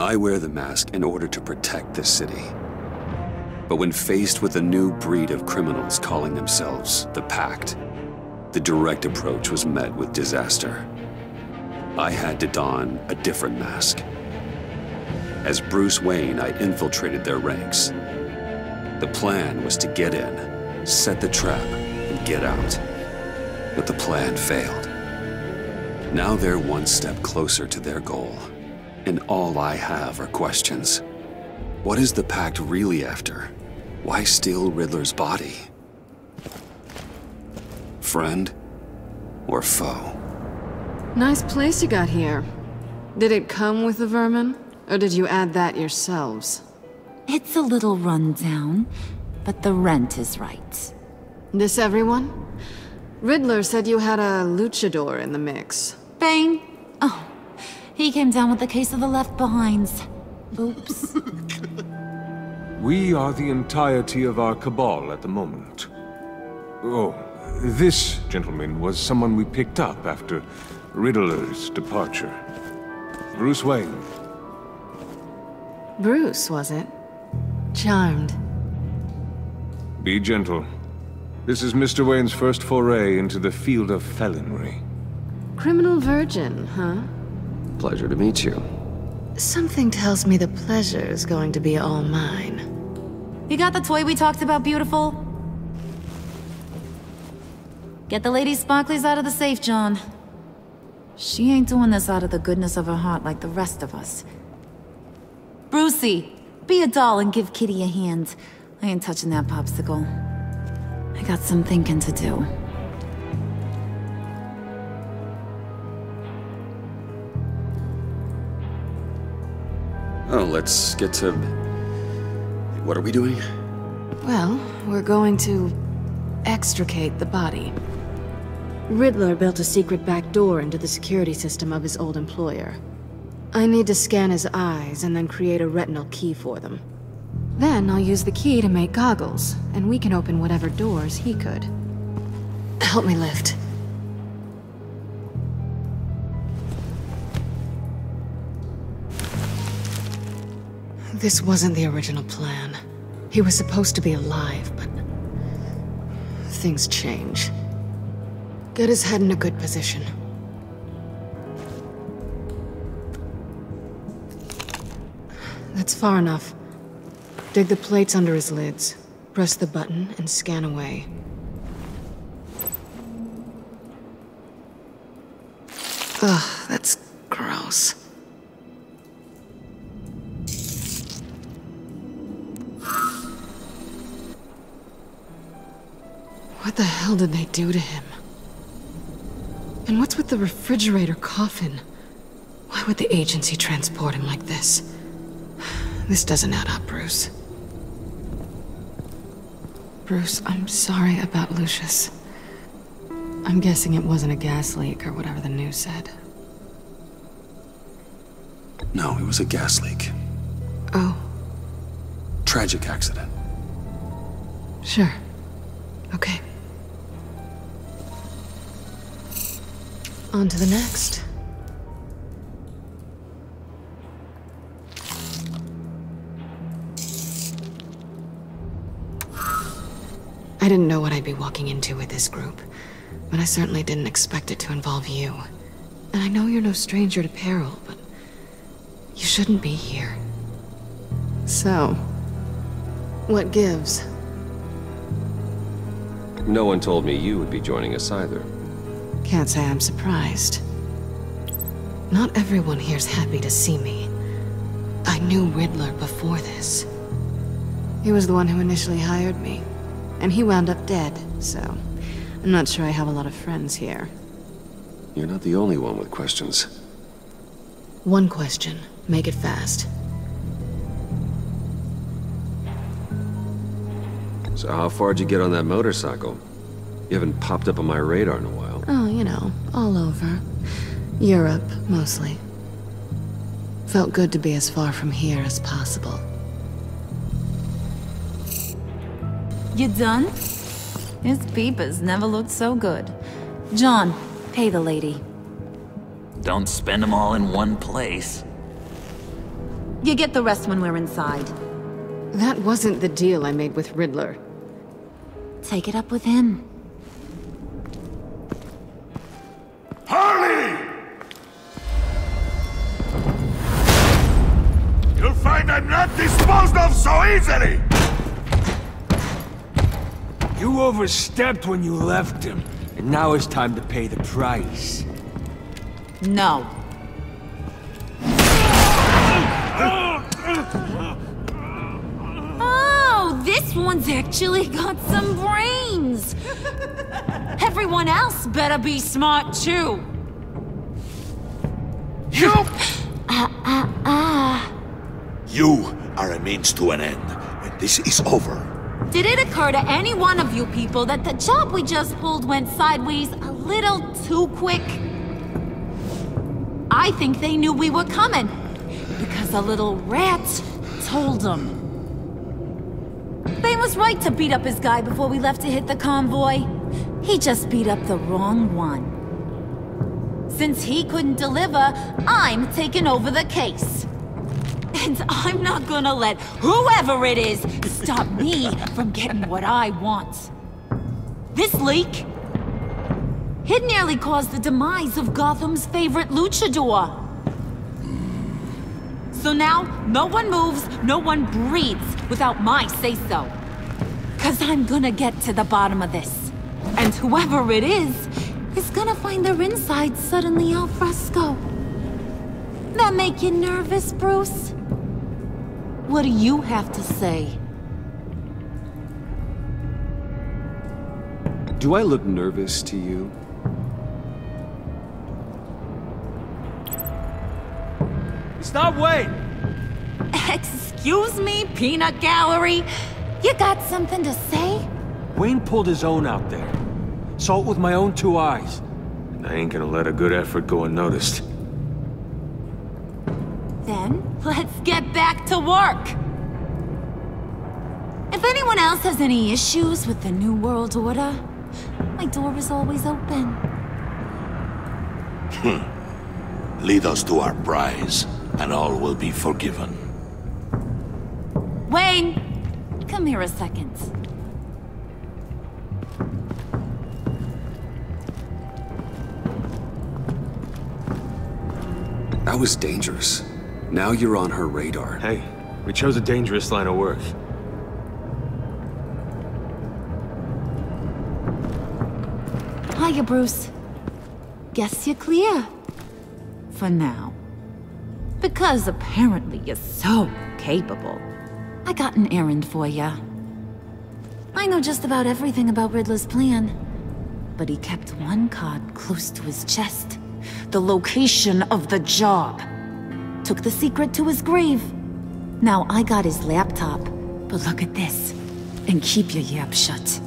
I wear the mask in order to protect this city. But when faced with a new breed of criminals calling themselves the Pact, the direct approach was met with disaster. I had to don a different mask. As Bruce Wayne, I infiltrated their ranks. The plan was to get in, set the trap, and get out. But the plan failed. Now they're one step closer to their goal, and all I have are questions. What is the Pact really after? Why steal Riddler's body? Friend or foe? Nice place you got here. Did it come with the vermin, or did you add that yourselves? It's a little run down, but the rent is right. This everyone? Riddler said you had a luchador in the mix. Bane? Oh, he came down with a case of the Left Behinds. Oops. We are the entirety of our cabal at the moment. Oh, this gentleman was someone we picked up after Riddler's departure. Bruce Wayne. Bruce, was it? Charmed. Be gentle. This is Mr. Wayne's first foray into the field of felonry. Criminal virgin, huh? Pleasure to meet you. Something tells me the pleasure is going to be all mine. You got the toy we talked about, beautiful? Get the lady sparklies out of the safe, John. She ain't doing this out of the goodness of her heart like the rest of us. Brucey, be a doll and give Kitty a hand. I ain't touching that popsicle. I got some thinking to do. Oh, let's get to... What are we doing? Well, we're going to extricate the body. Riddler built a secret back door into the security system of his old employer. I need to scan his eyes and then create a retinal key for them. Then I'll use the key to make goggles, and we can open whatever doors he could. Help me lift. This wasn't the original plan. He was supposed to be alive, but... things change. Get his head in a good position. That's far enough. Dig the plates under his lids. Press the button and scan away. Ugh, that's gross. What the hell did they do to him? And what's with the refrigerator coffin? Why would the agency transport him like this? This doesn't add up, Bruce. Bruce, I'm sorry about Lucius. I'm guessing it wasn't a gas leak or whatever the news said. No, it was a gas leak. Oh. Tragic accident. Sure. Okay. On to the next. I didn't know what I'd be walking into with this group, but I certainly didn't expect it to involve you. And I know you're no stranger to peril, but you shouldn't be here. So, what gives? No one told me you would be joining us either. Can't say I'm surprised. Not everyone here's happy to see me. I knew Riddler before this. He was the one who initially hired me. And he wound up dead, so I'm not sure I have a lot of friends here. You're not the only one with questions. One question. Make it fast. So how far'd you get on that motorcycle? You haven't popped up on my radar in a while. Oh, you know, all over. Europe, mostly. Felt good to be as far from here as possible. You done? His peepers never looked so good. John, pay the lady. Don't spend them all in one place. You get the rest when we're inside. That wasn't the deal I made with Riddler. Take it up with him. Harley! You'll find I'm not disposed of so easily! You overstepped when you left him, and now it's time to pay the price. No. Oh, this one's actually got some brains! Everyone else better be smart too! You! You are a means to an end, and this is over. Did it occur to any one of you people that the job we just pulled went sideways a little too quick? I think they knew we were coming, because a little rat told them. Bane was right to beat up his guy before we left to hit the convoy. He just beat up the wrong one. Since he couldn't deliver, I'm taking over the case. And I'm not gonna let whoever it is stop me from getting what I want. This leak, it nearly caused the demise of Gotham's favorite luchador. So now, no one moves, no one breathes without my say-so. 'Cause I'm gonna get to the bottom of this. And whoever it is gonna find their insides suddenly al fresco. That make you nervous, Bruce? What do you have to say? Do I look nervous to you? Stop waiting! Excuse me, peanut gallery? You got something to say? Wayne pulled his own out there. Saw it with my own two eyes. And I ain't gonna let a good effort go unnoticed. Then, let's get back to work. If anyone else has any issues with the New World Order, my door is always open. Lead us to our prize, and all will be forgiven. Wayne, come here a second. That was dangerous. Now you're on her radar. Hey, we chose a dangerous line of work. Hiya, Bruce. Guess you're clear. For now. Because apparently you're so capable. I got an errand for ya. I know just about everything about Riddler's plan. But he kept one card close to his chest. The location of the job. Took the secret to his grave. Now I got his laptop. But look at this. And keep your yap shut.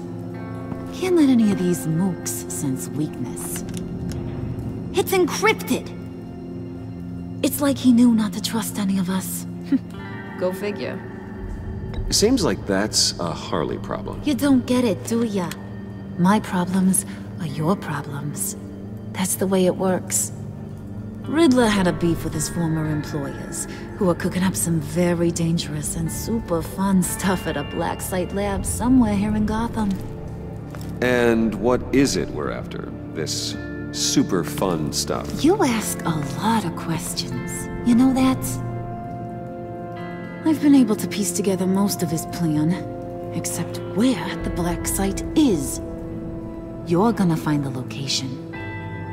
Can't let any of these mooks sense weakness. It's encrypted! It's like he knew not to trust any of us. Go figure. Seems like that's a Harley problem. You don't get it, do ya? My problems are your problems. That's the way it works. Riddler had a beef with his former employers, who are cooking up some very dangerous and super fun stuff at a black site lab somewhere here in Gotham. And what is it we're after? This super fun stuff? You ask a lot of questions. You know that? I've been able to piece together most of his plan, except where the black site is. You're gonna find the location.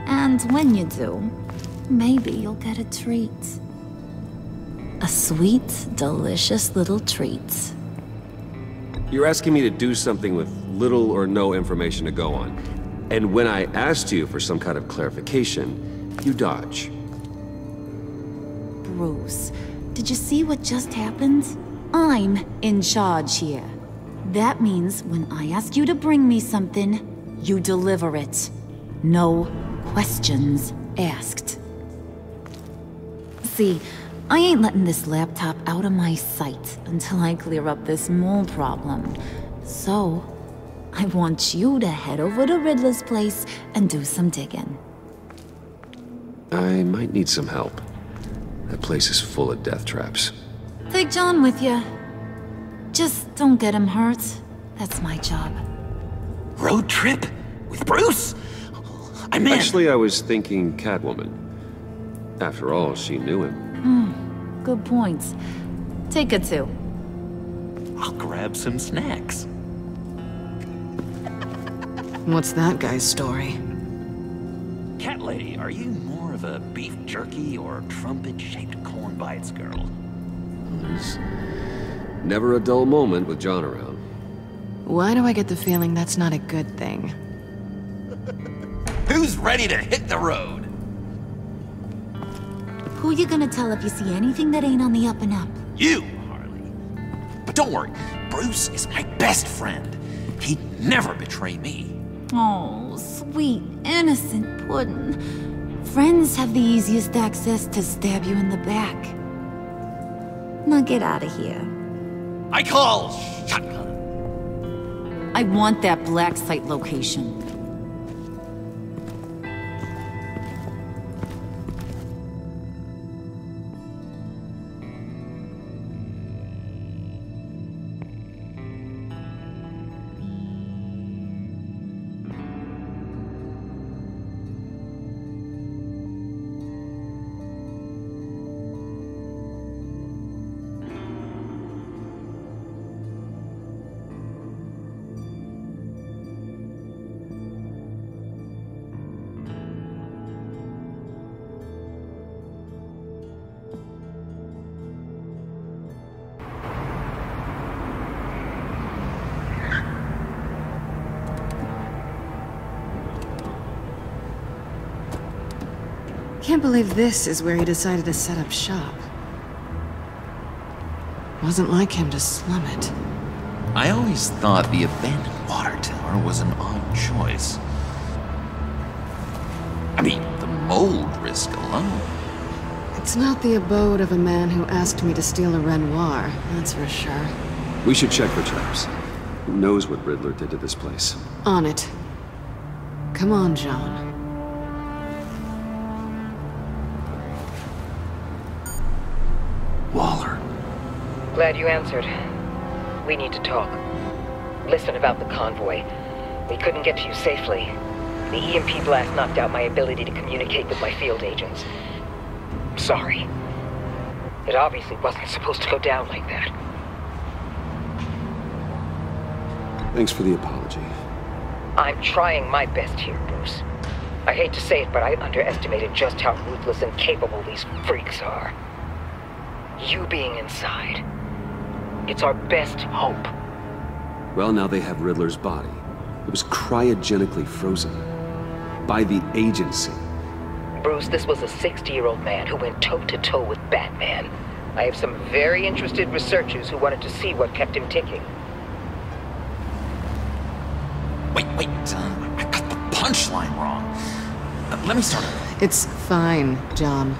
And when you do, maybe you'll get a treat. A sweet, delicious little treat. You're asking me to do something with little or no information to go on. And when I asked you for some kind of clarification, you dodge. Bruce, did you see what just happened? I'm in charge here. That means when I ask you to bring me something, you deliver it. No questions asked. See, I ain't letting this laptop out of my sight until I clear up this mole problem. So, I want you to head over to Riddler's place and do some digging. I might need some help. That place is full of death traps. Take John with you. Just don't get him hurt. That's my job. Road trip? With Bruce? I'm in. Actually, I was thinking Catwoman. After all, she knew him. Good points. Take it too. I'll grab some snacks. What's that guy's story? Cat lady, are you more of a beef jerky or trumpet-shaped corn bites girl? There's never a dull moment with John around. Why do I get the feeling that's not a good thing? Who's ready to hit the road? Who you gonna tell if you see anything that ain't on the up and up? You, Harley. But don't worry, Bruce is my best friend. He'd never betray me. Oh, sweet, innocent Puddin'. Friends have the easiest access to stab you in the back. Now get out of here. I call shotgun. I want that black site location. Can't believe this is where he decided to set up shop. Wasn't like him to slum it. I always thought the abandoned water tower was an odd choice. I mean, the mold risk alone. It's not the abode of a man who asked me to steal a Renoir, that's for sure. We should check for traps. Who knows what Riddler did to this place? On it. Come on, John. Waller. Glad you answered. We need to talk. Listen about the convoy. We couldn't get to you safely. The EMP blast knocked out my ability to communicate with my field agents. Sorry. It obviously wasn't supposed to go down like that. Thanks for the apology. I'm trying my best here, Bruce. I hate to say it, but I underestimated just how ruthless and capable these freaks are. You being inside, it's our best hope. Well, now they have Riddler's body. It was cryogenically frozen. By the agency. Bruce, this was a 60-year-old man who went toe-to-toe with Batman. I have some very interested researchers who wanted to see what kept him ticking. Wait, I got the punchline wrong. Let me start over. It's fine, John.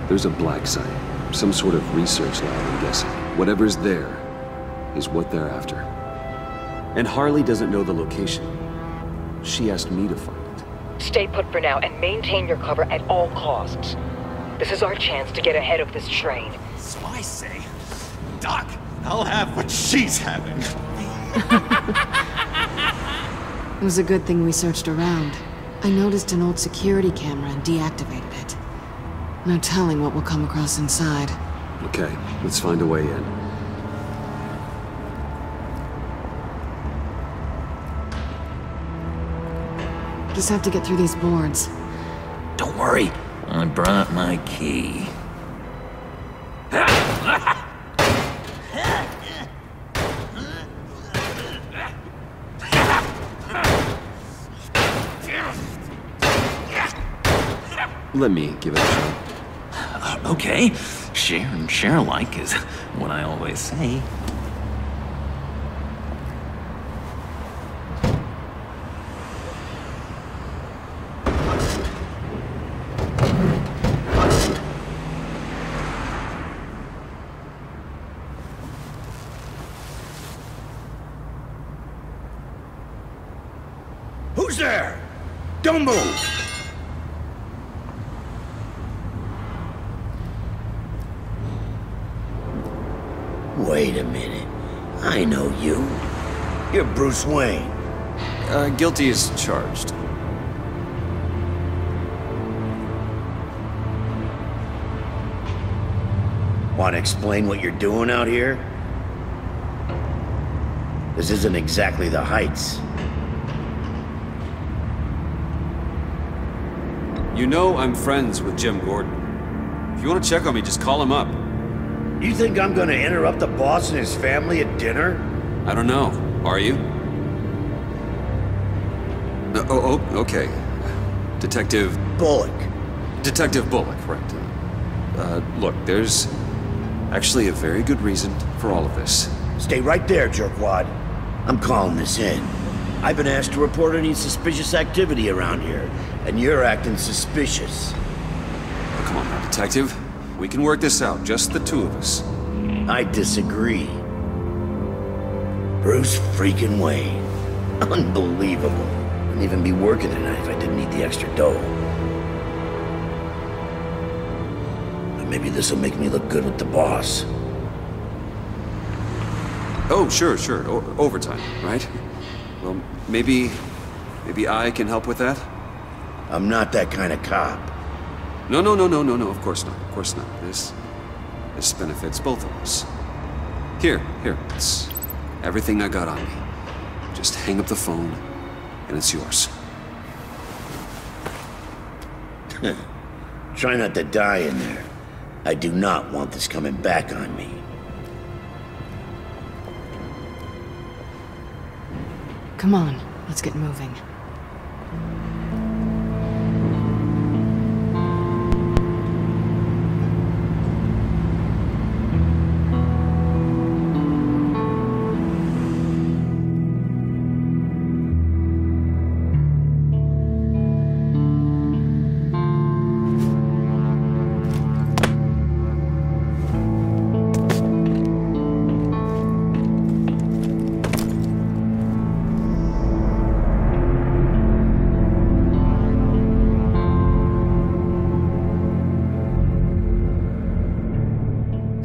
There's a black site. Some sort of research lab, I'm guessing. Whatever's there is what they're after. And Harley doesn't know the location. She asked me to find it. Stay put for now and maintain your cover at all costs. This is our chance to get ahead of this train. So I say, Doc, I'll have what she's having. It was a good thing we searched around. I noticed an old security camera and deactivated it. No telling what we'll come across inside. Okay, let's find a way in. Just have to get through these boards. Don't worry, I brought my key. Let me give it a shot. Okay, share and share alike is what I always say. Who's there? Don't move! Wait a minute. I know you. You're Bruce Wayne. Guilty as charged. Want to explain what you're doing out here? This isn't exactly the Heights. You know I'm friends with Jim Gordon. If you want to check on me, just call him up. You think I'm gonna interrupt the boss and his family at dinner? I don't know. Are you? Okay. Detective... Bullock. Detective Bullock, right. Look, there's actually a very good reason for all of this. Stay right there, jerkwad. I'm calling this in. I've been asked to report any suspicious activity around here, and you're acting suspicious. Oh, come on now, Detective. We can work this out, just the two of us. I disagree. Bruce freaking Wayne. Unbelievable. Wouldn't even be working tonight if I didn't need the extra dough. But maybe this'll make me look good with the boss. Oh, sure. Overtime, right? Well, maybe I can help with that? I'm not that kind of cop. No, of course not. This benefits both of us. Here, it's everything I got on me. Just hang up the phone, and it's yours. Try not to die in there. I do not want this coming back on me. Come on, let's get moving.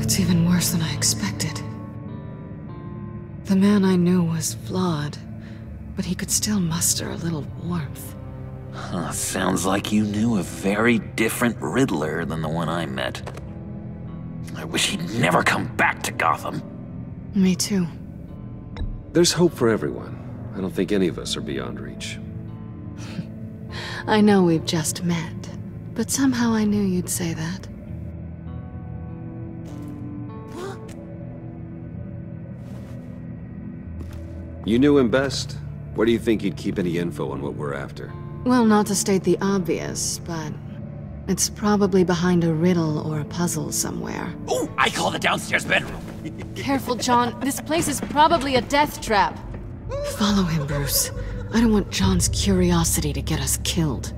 It's even worse than I expected. The man I knew was flawed, but he could still muster a little warmth. Huh, sounds like you knew a very different Riddler than the one I met. I wish he'd never come back to Gotham. Me too. There's hope for everyone. I don't think any of us are beyond reach. I know we've just met, but somehow I knew you'd say that. You knew him best. Where do you think he'd keep any info on what we're after? Well, not to state the obvious, but it's probably behind a riddle or a puzzle somewhere. Ooh, I call the downstairs bedroom. Careful, John. This place is probably a death trap. Follow him, Bruce. I don't want John's curiosity to get us killed.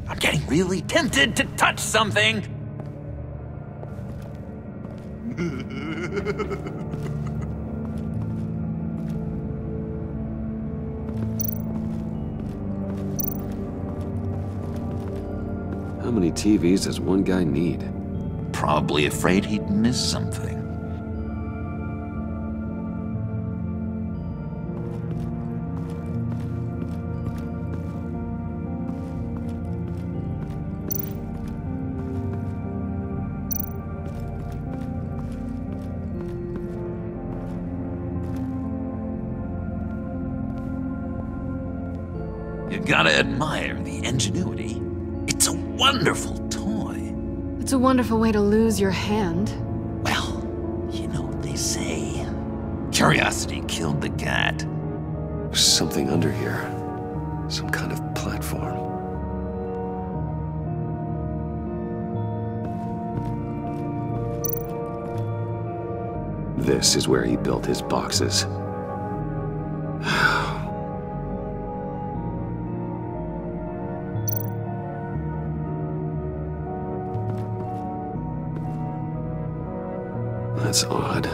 I'm getting really tempted to touch something. How many TVs does one guy need? Probably afraid he'd miss something. You gotta admire the ingenuity. It's a wonderful toy. It's a wonderful way to lose your hand. Well, you know what they say. Curiosity killed the cat. There's something under here. Some kind of platform. This is where he built his boxes. That's odd.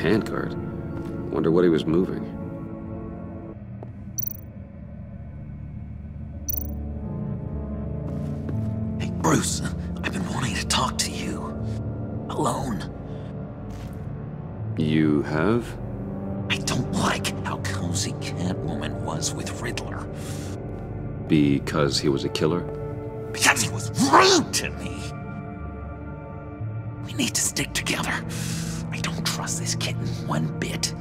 handcart. Wonder what he was moving. Hey, Bruce, I've been wanting to talk to you. Alone. You have? I don't like how cozy Catwoman was with Riddler. Because he was a killer? Because he was rude to me! We need to stick together. I don't trust this kitten one bit.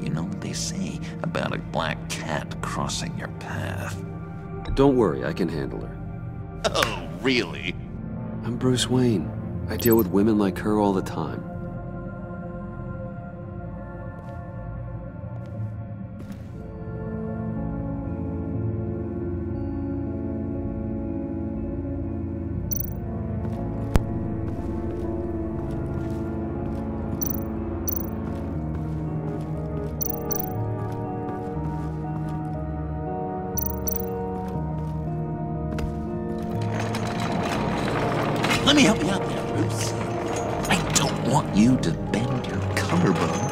You know what they say about a black cat crossing your path? Don't worry, I can handle her. Oh, really? I'm Bruce Wayne. I deal with women like her all the time. Let me help you out there, Bruce. I don't want you to bend your collarbone.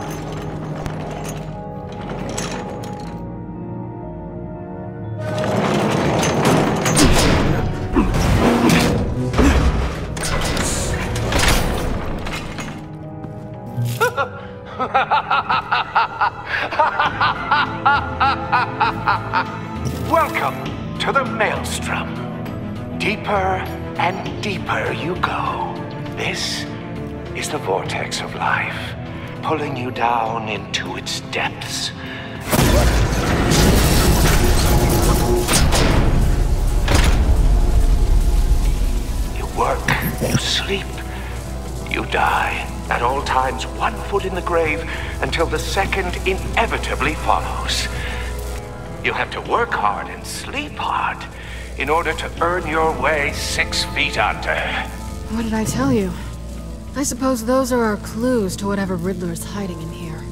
Welcome to the Maelstrom. Deeper and deeper you go. This is the vortex of life, pulling you down into its depths. You work, you sleep, you die. At all times, 1 foot in the grave until the second inevitably follows. You have to work hard and sleep hard in order to earn your way 6 feet under. What did I tell you? I suppose those are our clues to whatever Riddler's hiding in here.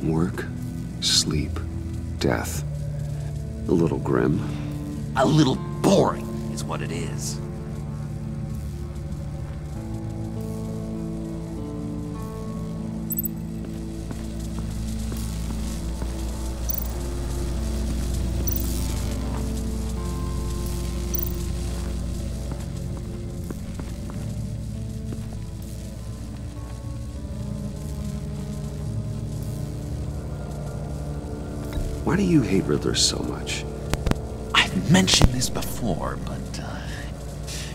Work, sleep, death. A little grim. A little boring is what it is. Why do you hate Riddler so much? I've mentioned this before, but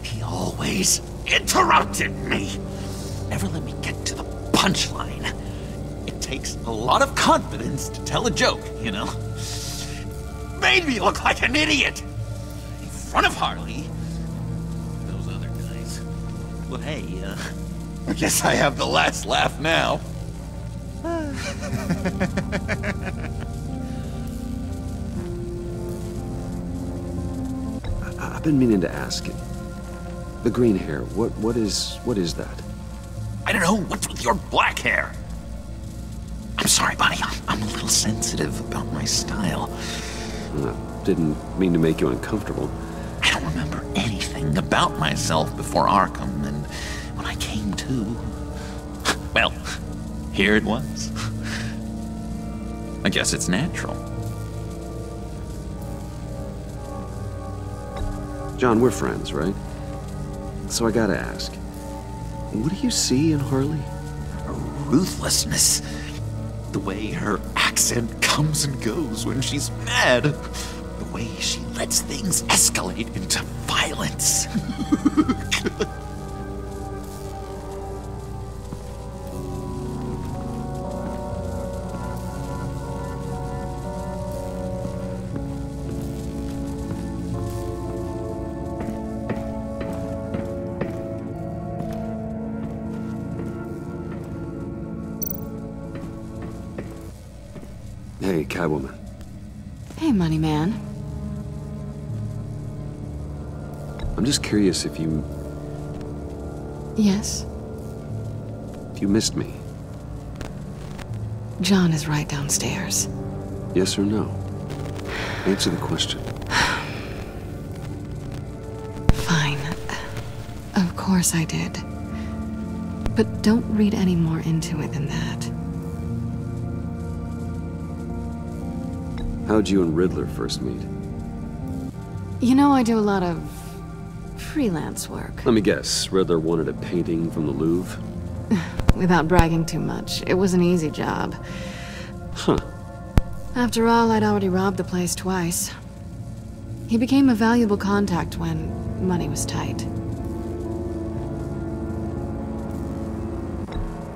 he always interrupted me. Never let me get to the punchline. It takes a lot of confidence to tell a joke, you know? Made me look like an idiot in front of Harley. Those other guys. Well, hey, I guess I have the last laugh now. I've been meaning to ask it. The green hair, what is that? I don't know, what's with your black hair? I'm sorry, buddy, I'm a little sensitive about my style. Didn't mean to make you uncomfortable. I don't remember anything about myself before Arkham, and when I came to, well, here it was. I guess it's natural. John, we're friends, right? So I gotta ask, what do you see in Harley? Ruthlessness. The way her accent comes and goes when she's mad. The way she lets things escalate into violence. Hey, Catwoman. Hey, Money Man. I'm just curious if you Yes? missed me. John is right downstairs. Yes or no? Answer the question. course I did. But don't read any more into it than that. How'd you and Riddler first meet? You know, I do a lot of freelance work. Let me guess, Riddler wanted a painting from the Louvre? Without bragging too much, it was an easy job. Huh. After all, I'd already robbed the place twice. He became a valuable contact when money was tight.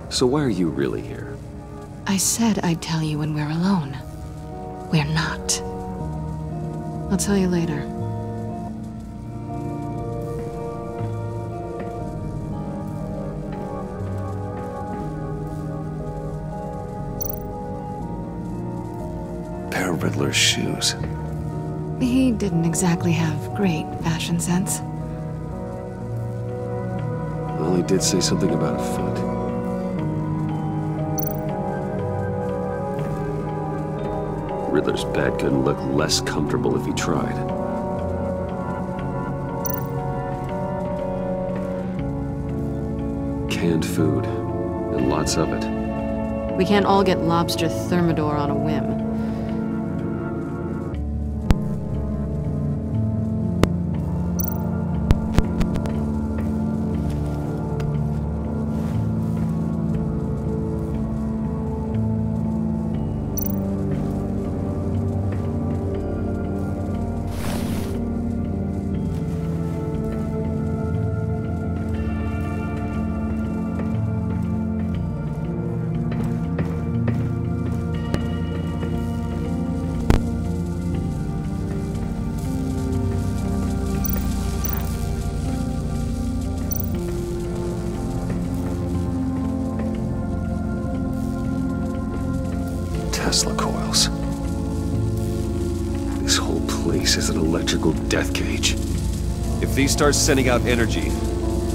So why are you really here? I said I'd tell you when we're alone. We're not. I'll tell you later. Pair of Riddler's shoes. He didn't exactly have great fashion sense. Well, he did say something about a foot. Riddler's bed couldn't look less comfortable if he tried. Canned food, and lots of it. We can't all get lobster thermidor on a whim. Tesla coils. This whole place is an electrical death cage. If these start sending out energy,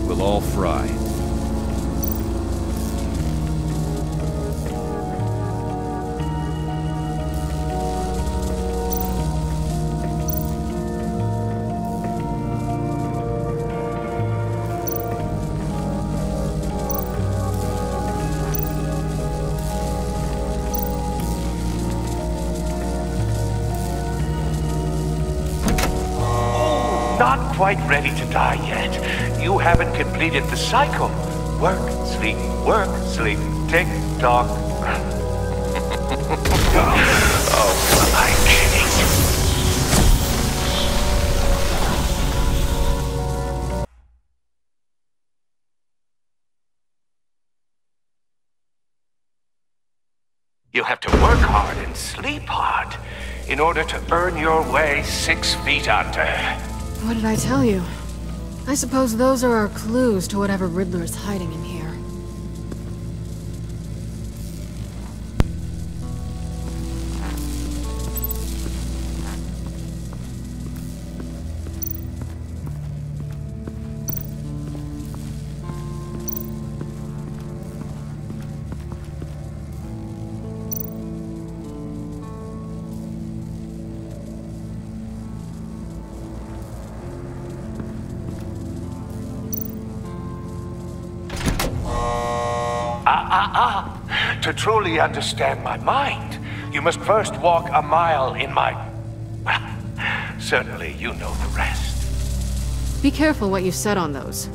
we'll all fry. Not quite ready to die yet. You haven't completed the cycle. Work, sleep, tick tock. Oh, am I kidding? You have to work hard and sleep hard in order to earn your way 6 feet under. What did I tell you? I suppose those are our clues to whatever Riddler is hiding in here. To truly understand my mind, you must first walk a mile in my... Well, certainly you know the rest. Be careful what you said on those.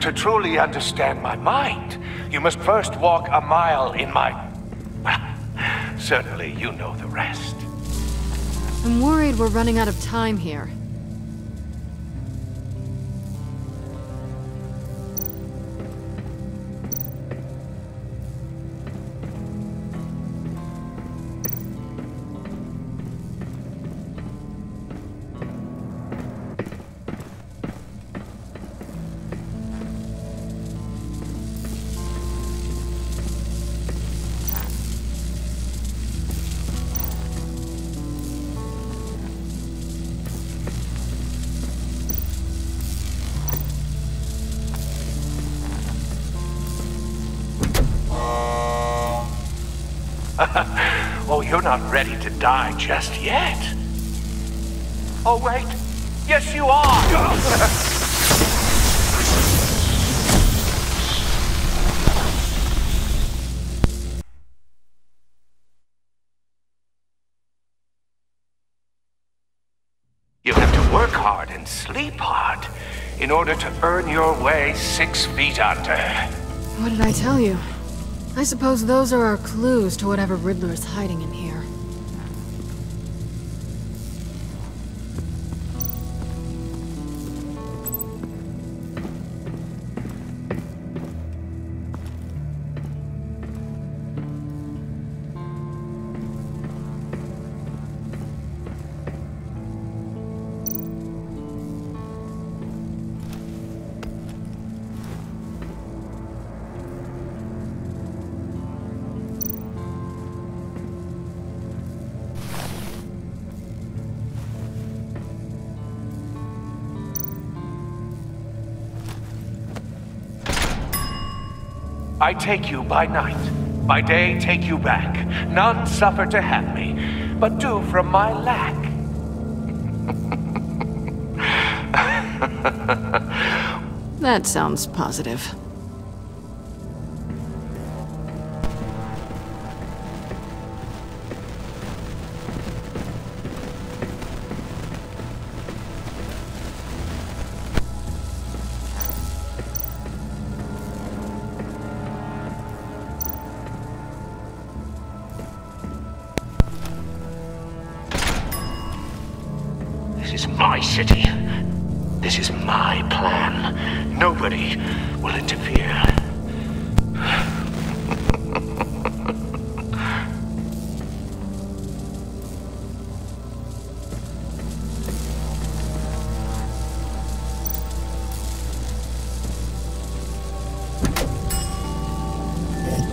To truly understand my mind, you must first walk a mile in my... Well, certainly you know the rest. I'm worried we're running out of time here. Oh, you're not ready to die just yet. Oh, wait. Yes, you are! You have to work hard and sleep hard in order to earn your way 6 feet under. What did I tell you? I suppose those are our clues to whatever Riddler is hiding in here. I take you by night, by day take you back. None suffer to have me, but do from my lack. That sounds positive. This is my city. This is my plan. Nobody will interfere.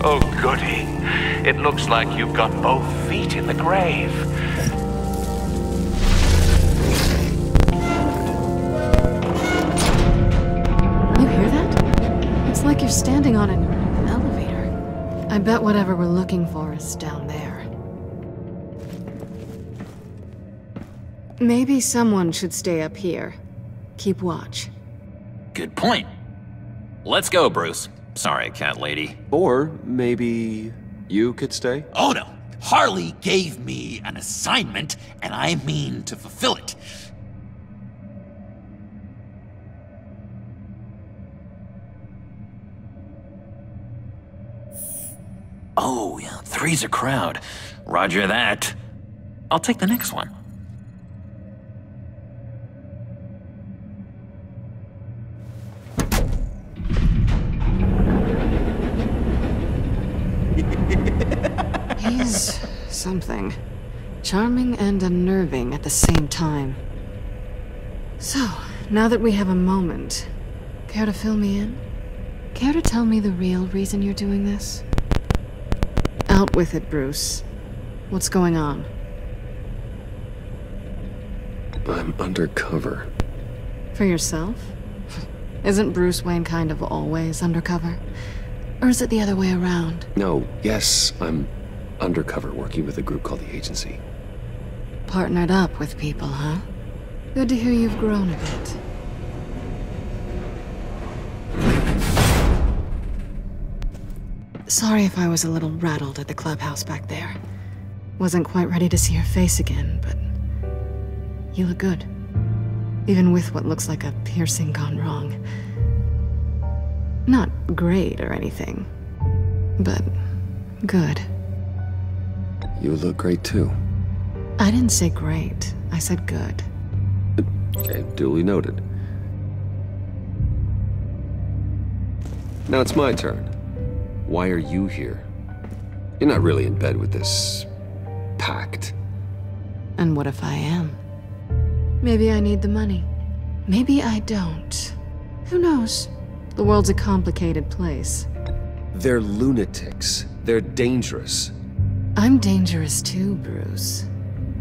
Oh, goody. It looks like you've got both feet in the grave. You hear that? It's like you're standing on an elevator. I bet whatever we're looking for is down there. Maybe someone should stay up here. Keep watch. Good point. Let's go, Bruce. Sorry, cat lady. Or maybe you could stay? Oh no! Harley gave me an assignment, and I mean to fulfill it. Oh, yeah, 3's a crowd. Roger that. I'll take the next one. He's something. Charming and unnerving at the same time. So, now that we have a moment, care to fill me in? Care to tell me the real reason you're doing this? Out with it, Bruce. What's going on? I'm undercover. For yourself? Isn't Bruce Wayne kind of always undercover? Or is it the other way around? No, yes, I'm undercover working with a group called the Agency. Partnered up with people, huh? Good to hear you've grown a bit. Sorry if I was a little rattled at the clubhouse back there. Wasn't quite ready to see your face again, but you look good. Even with what looks like a piercing gone wrong. Not great or anything, but good. You look great too. I didn't say great, I said good. Okay, duly noted. Now it's my turn. Why are you here? You're not really in bed with this pact. And what if I am? Maybe I need the money. Maybe I don't. Who knows? The world's a complicated place. They're lunatics. They're dangerous. I'm dangerous too, Bruce.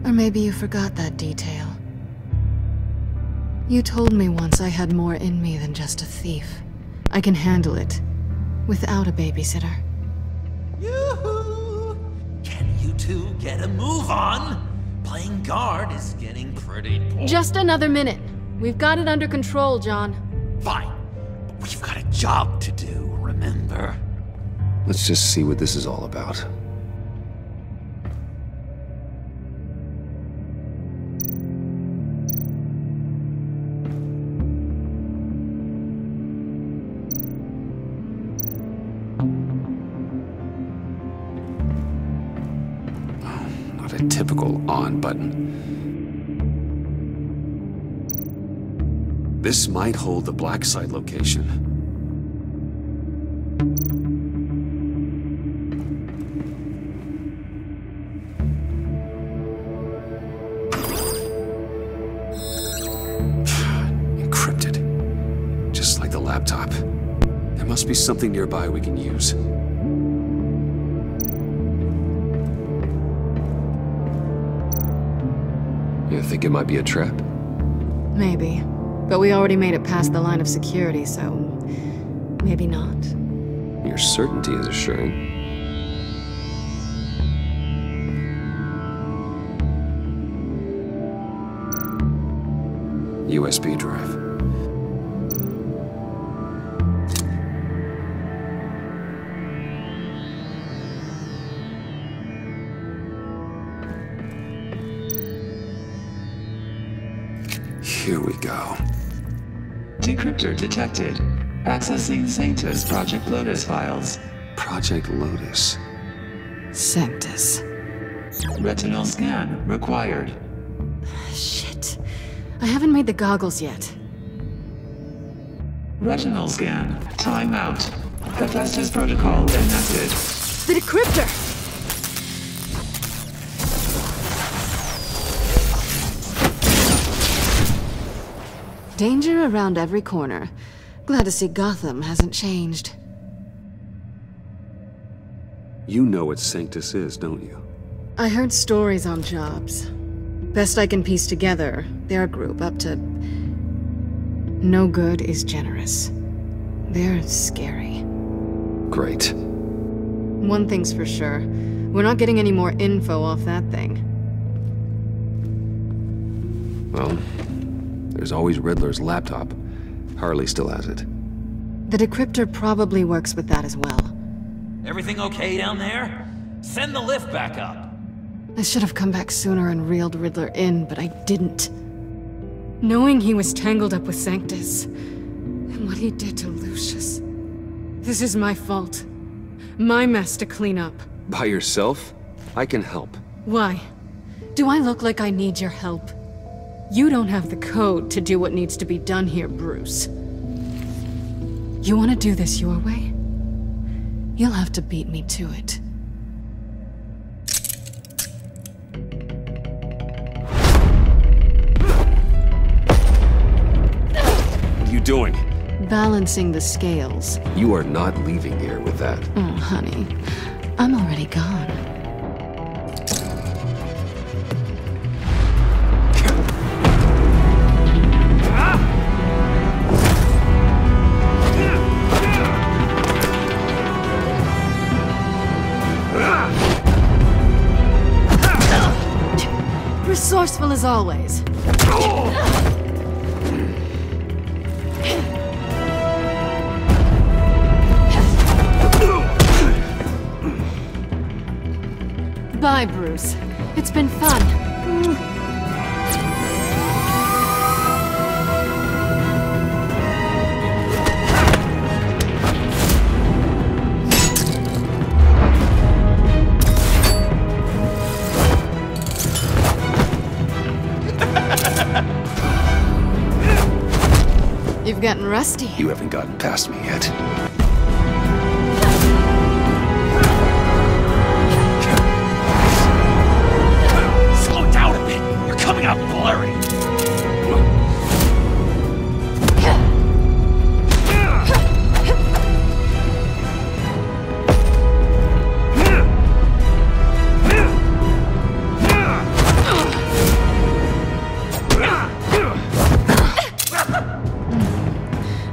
Or maybe you forgot that detail. You told me once I had more in me than just a thief. I can handle it. Without a babysitter. Yoo-hoo! Can you two to get a move on. Playing guard is getting pretty boring. Just another minute. We've got it under control, John. Fine. But we've got a job to do, remember? Let's just see what this is all about. Not a typical on button. This might hold the black site location. Encrypted. Just like the laptop. There must be something nearby we can use. You think it might be a trap? Maybe. But we already made it past the line of security, so maybe not. Your certainty is assuring. USB drive. Here we go. Decryptor detected. Accessing Sanctus Project Lotus files. Project Lotus. Sanctus. Retinal scan required. Shit. I haven't made the goggles yet. Retinal scan. Timeout. Hephaestus protocol enacted. The decryptor! Danger around every corner. Glad to see Gotham hasn't changed. You know what Sanctus is, don't you? I heard stories on jobs. Best I can piece together, they're a group up to... No good is generous. They're scary. Great. One thing's for sure. We're not getting any more info off that thing. Well, there's always Riddler's laptop. Harley still has it. The decryptor probably works with that as well. Everything okay down there? Send the lift back up. I should have come back sooner and reeled Riddler in, but I didn't. Knowing he was tangled up with Sanctus, and what he did to Lucius. This is my fault. My mess to clean up. By yourself? I can help. Why? Do I look like I need your help? You don't have the code to do what needs to be done here, Bruce. You want to do this your way? You'll have to beat me to it. What are you doing? Balancing the scales. You are not leaving here with that. Oh, honey. I'm already gone. Resourceful as always. Bye, Bruce. It's been fun. You've gotten rusty. You haven't gotten past me yet. Slow down a bit. You're coming out blurry.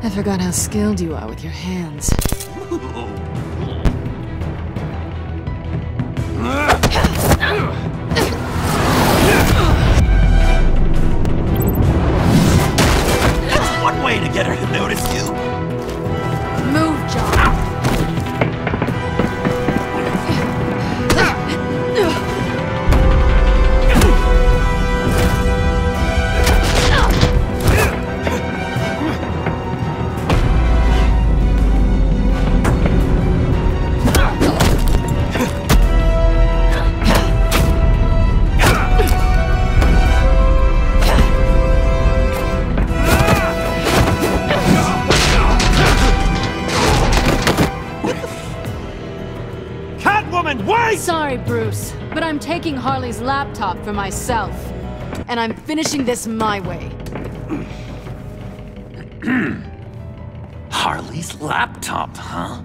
I forgot how skilled you are with your hands. Sorry, Bruce, but I'm taking Harley's laptop for myself. And I'm finishing this my way. Harley's laptop, huh?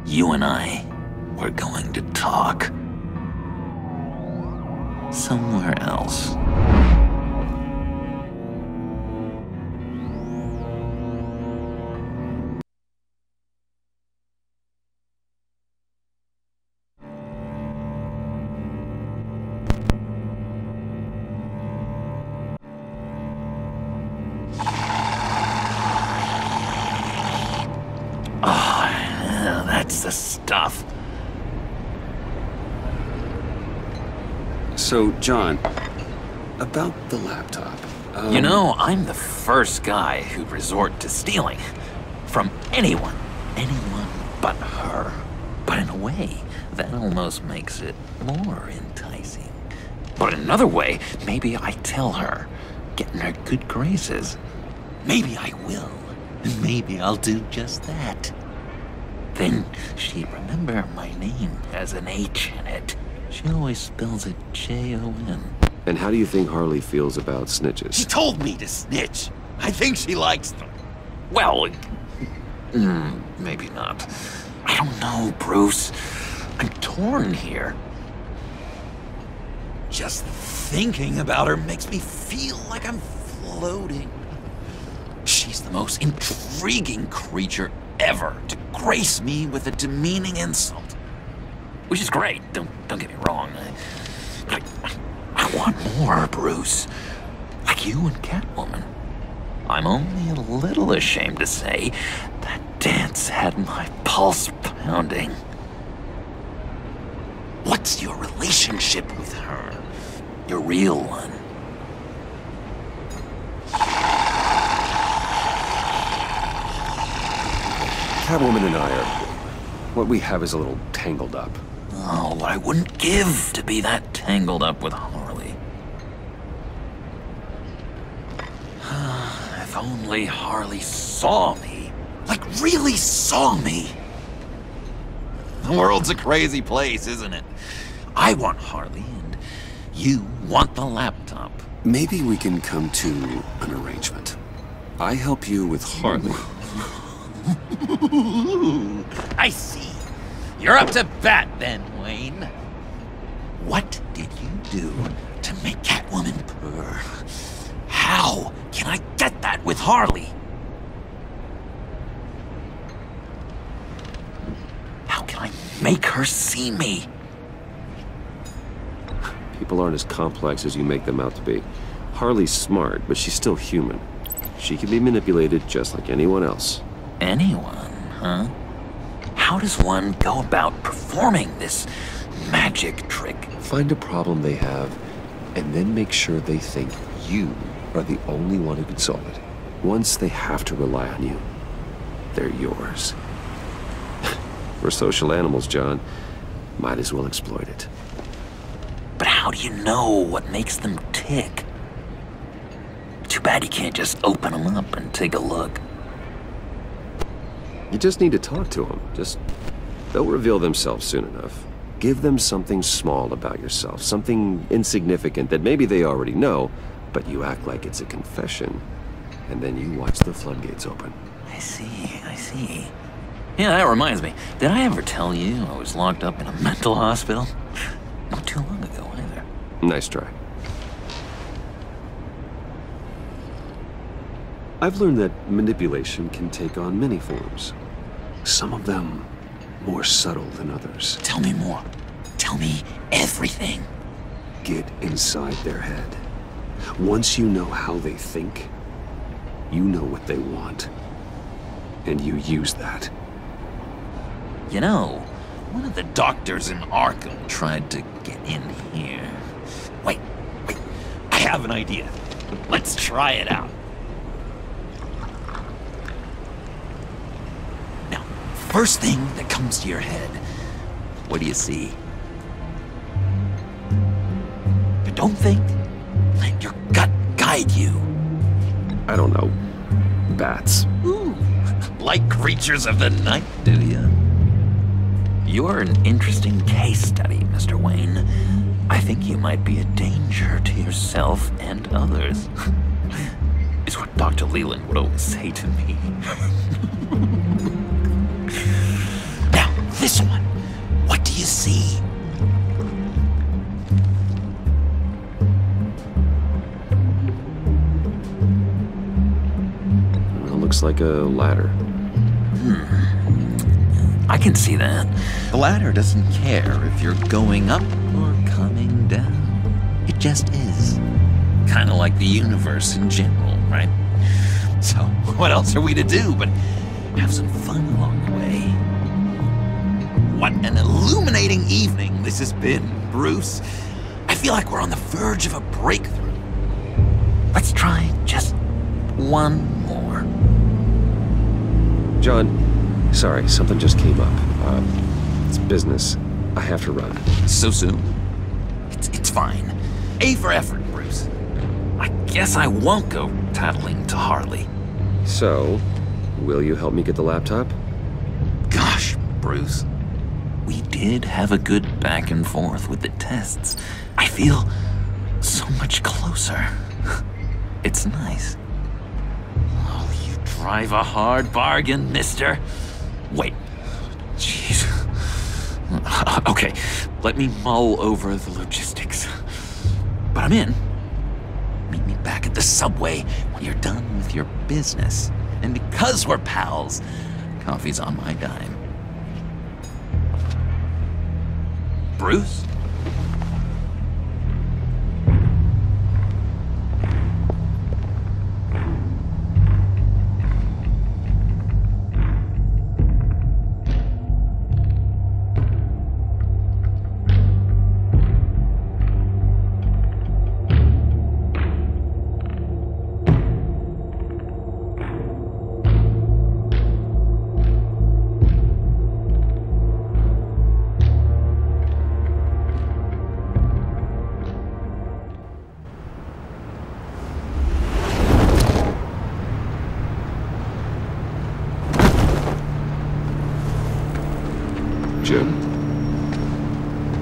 You and I, we're going to talk. Somewhere else. That's the stuff. So, John, about the laptop. You know, I'm the first guy who'd resort to stealing. From anyone. Anyone but her. But in a way, that almost makes it more enticing. But in another way, maybe I tell her, get in her good graces. Maybe I will. And maybe I'll do just that. Then she'd remember my name has an H in it. She always spells it J-O-N. And how do you think Harley feels about snitches? She told me to snitch. I think she likes them. Well, maybe not. I don't know, Bruce. I'm torn here. Just thinking about her makes me feel like I'm floating. She's the most intriguing creature ever to grace me with a demeaning insult. Which is great, don't get me wrong. But I want more, Bruce. Like you and Catwoman. I'm only a little ashamed to say that dance had my pulse pounding. What's your relationship with her? Your real one. Catwoman and I are... what we have is a little tangled up. Oh, what I wouldn't give to be that tangled up with Harley. If only Harley saw me. Like, really saw me. The world's a crazy place, isn't it? I want Harley, and you want the laptop. Maybe we can come to an arrangement. I help you with Harley. I see. You're up to bat then, Wayne. What did you do to make Catwoman purr? How can I get that with Harley? How can I make her see me? People aren't as complex as you make them out to be. Harley's smart, but she's still human. She can be manipulated just like anyone else. Anyone, huh? How does one go about performing this magic trick? Find a problem they have, and then make sure they think you are the only one who can solve it. Once they have to rely on you, they're yours. We're social animals, John. Might as well exploit it. But how do you know what makes them tick? Too bad you can't just open them up and take a look. You just need to talk to them. They'll reveal themselves soon enough. Give them something small about yourself, something insignificant that maybe they already know, but you act like it's a confession, and then you watch the floodgates open. I see. Yeah, that reminds me. Did I ever tell you I was locked up in a mental hospital? Not too long ago, either. Nice try. I've learned that manipulation can take on many forms. Some of them more subtle than others. Tell me more. Tell me everything. Get inside their head. Once you know how they think, you know what they want. And you use that. You know, one of the doctors in Arkham tried to get in here. Wait. I have an idea. Let's try it out. Now, first thing that comes to your head, what do you see? But don't think. Let your gut guide you. I don't know. Bats. Ooh, like creatures of the night, do you? You're an interesting case study, Mr. Wayne. I think you might be a danger to yourself and others. It's what Dr. Leland would always say to me. Now, this one. What do you see? It looks like a ladder. I can see that. The ladder doesn't care if you're going up or coming down. It just is. Kind of like the universe in general, right? So, what else are we to do but have some fun along the way? What an illuminating evening this has been, Bruce. I feel like we're on the verge of a breakthrough. Let's try just one more. John, sorry, something just came up. It's business. I have to run. So soon? It's fine. A for effort, Bruce. I guess I won't go tattling to Harley. So, will you help me get the laptop? Gosh, Bruce. We did have a good back and forth with the tests. I feel so much closer. It's nice. Oh, you drive a hard bargain, mister. Wait. Jeez. Okay, let me mull over the logistics. But I'm in. Meet me back at the subway when you're done with your business. And because we're pals, coffee's on my dime. Bruce?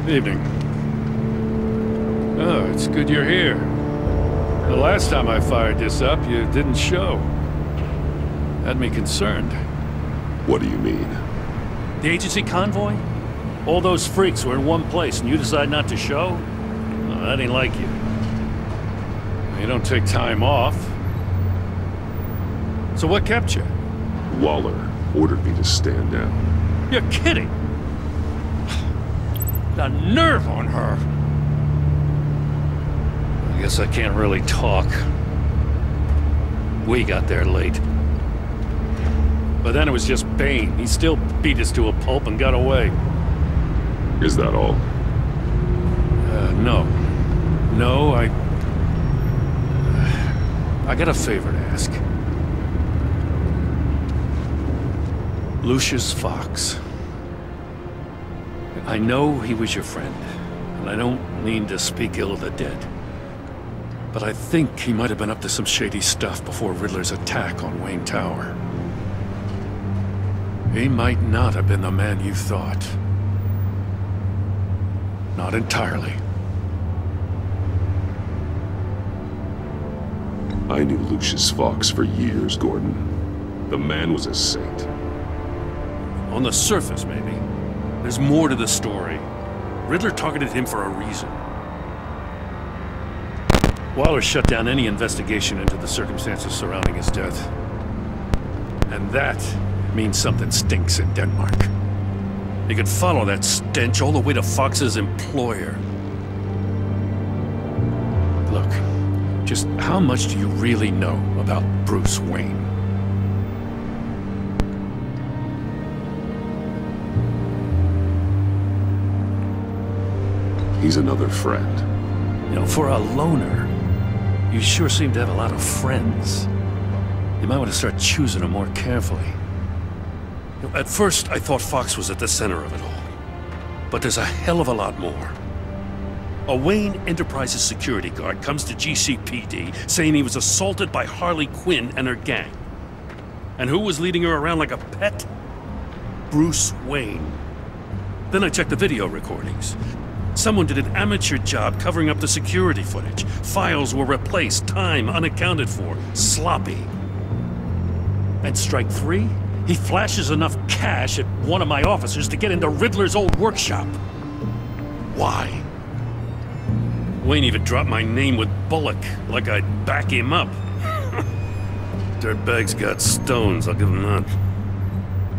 Evening. Oh, it's good you're here. The last time I fired this up, you didn't show. Had me concerned. What do you mean? The agency convoy? All those freaks were in one place and you decide not to show? Oh, that ain't like you. You don't take time off. So what kept you? Waller ordered me to stand down. You're kidding! The nerve on her! I guess I can't really talk. We got there late. But then it was just Bane. He still beat us to a pulp and got away. Is that all? No. No, I got a favor to ask. Lucius Fox. I know he was your friend, and I don't mean to speak ill of the dead. But I think he might have been up to some shady stuff before Riddler's attack on Wayne Tower. He might not have been the man you thought. Not entirely. I knew Lucius Fox for years, Gordon. The man was a saint. On the surface, maybe. There's more to the story. Riddler targeted him for a reason. Waller shut down any investigation into the circumstances surrounding his death. And that means something stinks in Denmark. You could follow that stench all the way to Fox's employer. Look, just how much do you really know about Bruce Wayne? He's another friend. You know, for a loner, you sure seem to have a lot of friends. You might want to start choosing them more carefully. You know, at first, I thought Fox was at the center of it all. But there's a hell of a lot more. A Wayne Enterprises security guard comes to GCPD saying he was assaulted by Harley Quinn and her gang. And who was leading her around like a pet? Bruce Wayne. Then I checked the video recordings. Someone did an amateur job covering up the security footage. Files were replaced, time unaccounted for, sloppy. And strike 3? He flashes enough cash at one of my officers to get into Riddler's old workshop. Why? Wayne even dropped my name with Bullock, like I'd back him up. Dirtbag's got stones, I'll give him that.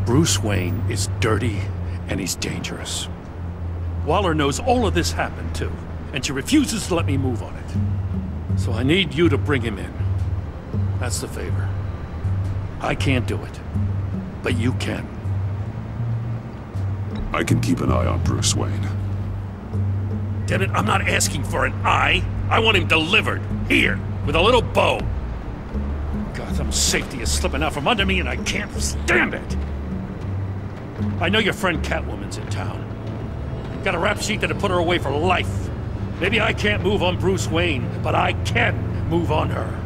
Bruce Wayne is dirty, and he's dangerous. Waller knows all of this happened, too, and she refuses to let me move on it. So I need you to bring him in. That's the favor. I can't do it, but you can. I can keep an eye on Bruce Wayne. Damn it, I'm not asking for an eye. I want him delivered, here, with a little bow. Gotham's safety is slipping out from under me and I can't stand it. I know your friend Catwoman's in town. Got a rap sheet that'd put her away for life. Maybe I can't move on Bruce Wayne, but I can move on her.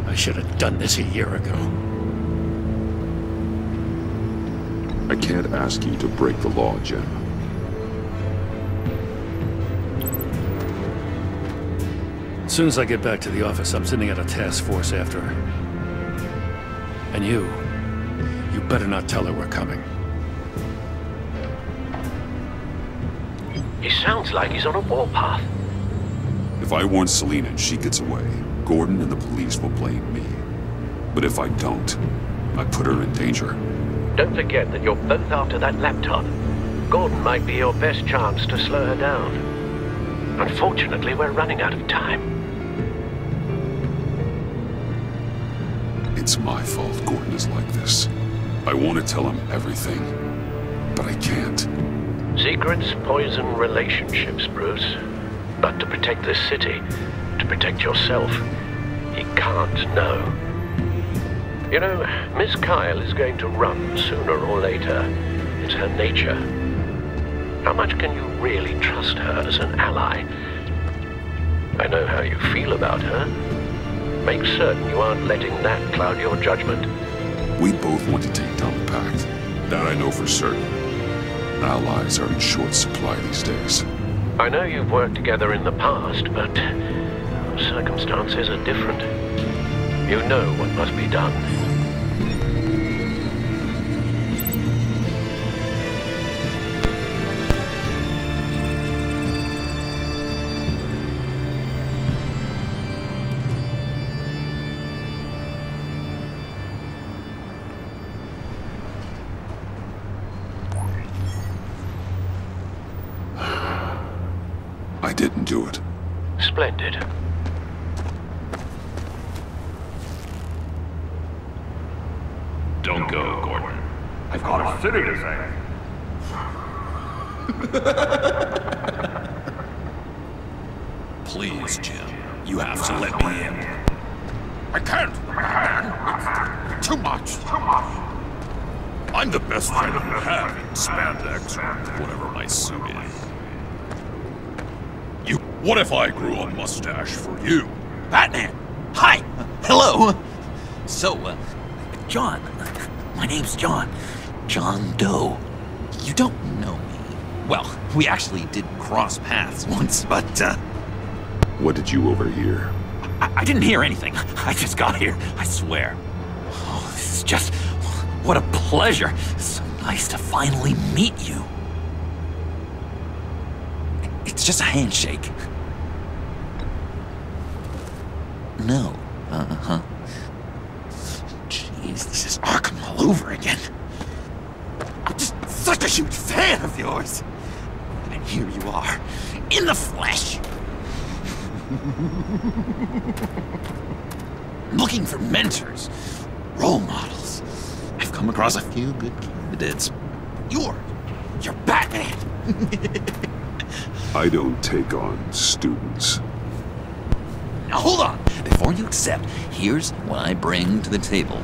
I should have done this a year ago. I can't ask you to break the law, Jim. As soon as I get back to the office, I'm sending out a task force after her. And you better not tell her we're coming. He sounds like he's on a warpath. If I warn Selina and she gets away, Gordon and the police will blame me. But if I don't, I put her in danger. Don't forget that you're both after that laptop. Gordon might be your best chance to slow her down. Unfortunately, we're running out of time. It's my fault Gordon is like this. I want to tell him everything, but I can't. Secrets poison relationships, Bruce. But to protect this city, to protect yourself, he can't know. You know, Miss Kyle is going to run sooner or later. It's her nature. How much can you really trust her as an ally? I know how you feel about her. Make certain you aren't letting that cloud your judgment. We both want to take down the Pact. That I know for certain. Allies are in short supply these days. I know you've worked together in the past, but circumstances are different. You know what must be done. I didn't do it. Splendid. Don't go, Gordon. I've got a city to save. Please, Jim. You have to let me in. I can't. It's too much. I'm the best friend you have in spandex or whatever my suit is. What if I grew a mustache for you? Batman! Hi! Hello! So, John. My name's John. John Doe. You don't know me. Well, we actually did cross paths once, but, What did you overhear? I didn't hear anything. I just got here, I swear. Oh, this is just... what a pleasure. So nice to finally meet you. It's just a handshake. No. Uh-huh. Jeez, this is Arkham all over again. I'm just such a huge fan of yours. And here you are, in the flesh. Looking for mentors, role models. I've come across a few good candidates. You're Batman. I don't take on students. Now hold on. Before you accept, here's what I bring to the table.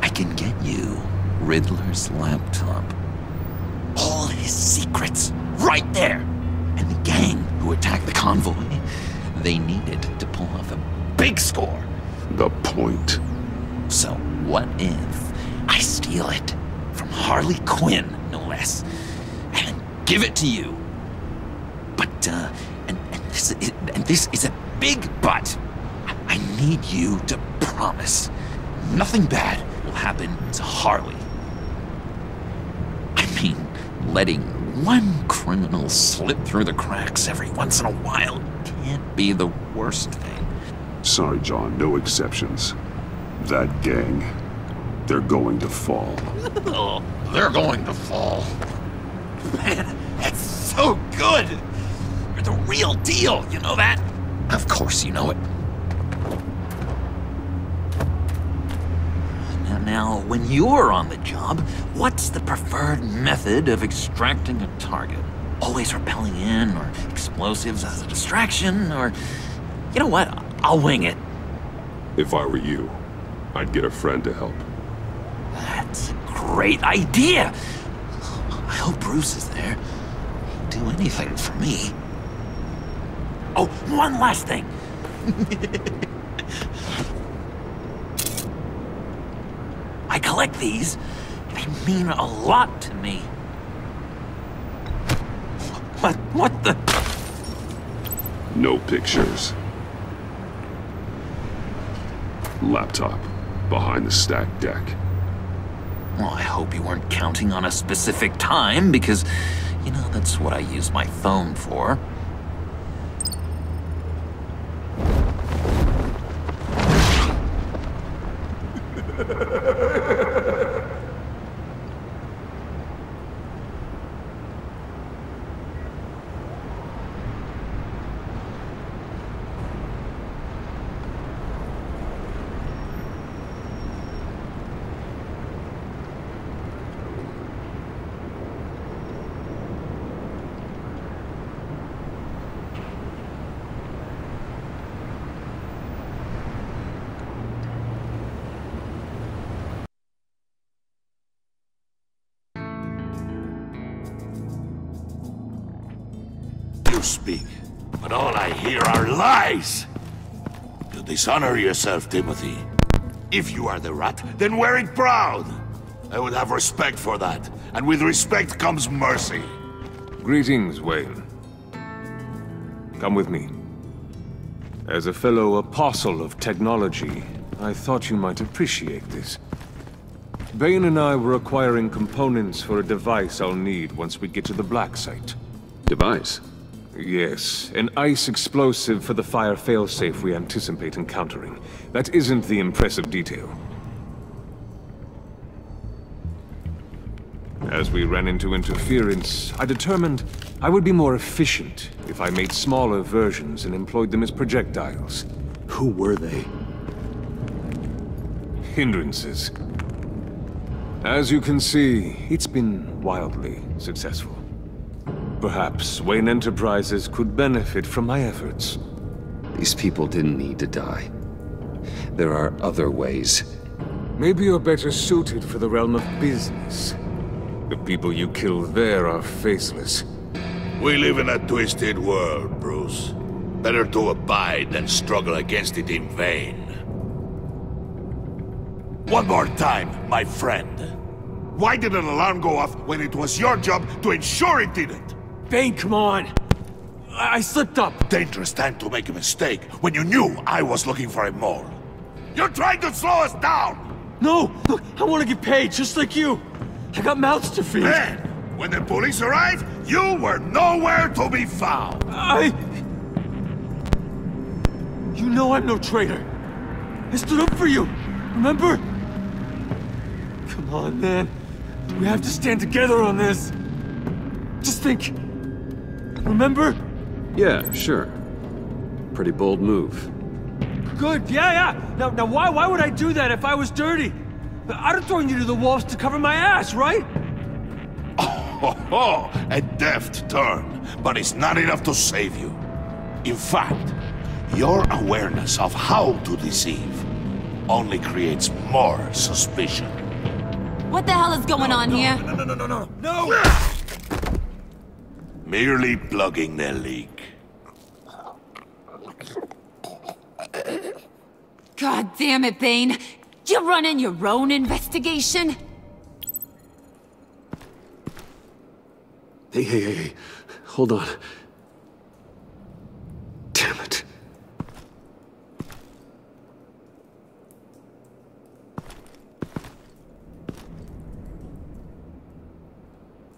I can get you Riddler's laptop. All his secrets, right there. And the gang who attacked the convoy, they needed to pull off a big score. The point. So what if I steal it from Harley Quinn, no less? give it to you. But, and this is a big but. I need you to promise nothing bad will happen to Harley. I mean, letting one criminal slip through the cracks every once in a while can't be the worst thing. Sorry, John, no exceptions. That gang, they're going to fall. Oh, they're going to fall. Man, that's so good! You're the real deal, you know that? Of course you know it. Now, when you're on the job, what's the preferred method of extracting a target? Always rappelling in, or explosives as a distraction, or... You know what? I'll wing it. If I were you, I'd get a friend to help. That's a great idea! I hope Bruce is there. He'd do anything for me. Oh, one last thing. I collect these. They mean a lot to me. What the? No pictures. Laptop behind the stacked deck. Well, I hope you weren't counting on a specific time, because, you know, that's what I use my phone for. You speak, but all I hear are lies! You dishonor yourself, Timothy. If you are the rat, then wear it proud! I would have respect for that, and with respect comes mercy. Greetings, Wayne. Come with me. As a fellow apostle of technology, I thought you might appreciate this. Bane and I were acquiring components for a device I'll need once we get to the Black Site. Device? Yes, an ice explosive for the fire failsafe we anticipate encountering. That isn't the impressive detail. As we ran into interference, I determined I would be more efficient if I made smaller versions and employed them as projectiles. Who were they? Hindrances. As you can see, it's been wildly successful. Perhaps Wayne Enterprises could benefit from my efforts. These people didn't need to die. There are other ways. Maybe you're better suited for the realm of business. The people you kill there are faceless. We live in a twisted world, Bruce. Better to abide than struggle against it in vain. One more time, my friend. Why did an alarm go off when it was your job to ensure it didn't? Bane, come on! I slipped up! Dangerous time to make a mistake when you knew I was looking for a mole. You're trying to slow us down! No! Look, I want to get paid, just like you! I got mouths to feed! Then, when the police arrived, you were nowhere to be found! You know I'm no traitor! I stood up for you, remember? Come on, man. We have to stand together on this! Just think... Remember? Yeah, sure. Pretty bold move. Good, yeah. Now why would I do that if I was dirty? I'd have thrown you to the wolves to cover my ass, right? Oh, a deft turn, but it's not enough to save you. In fact, your awareness of how to deceive only creates more suspicion. What the hell is going on here? No! Merely plugging the leak. God damn it, Bane. You're running your own investigation? Hey. Hold on. Damn it.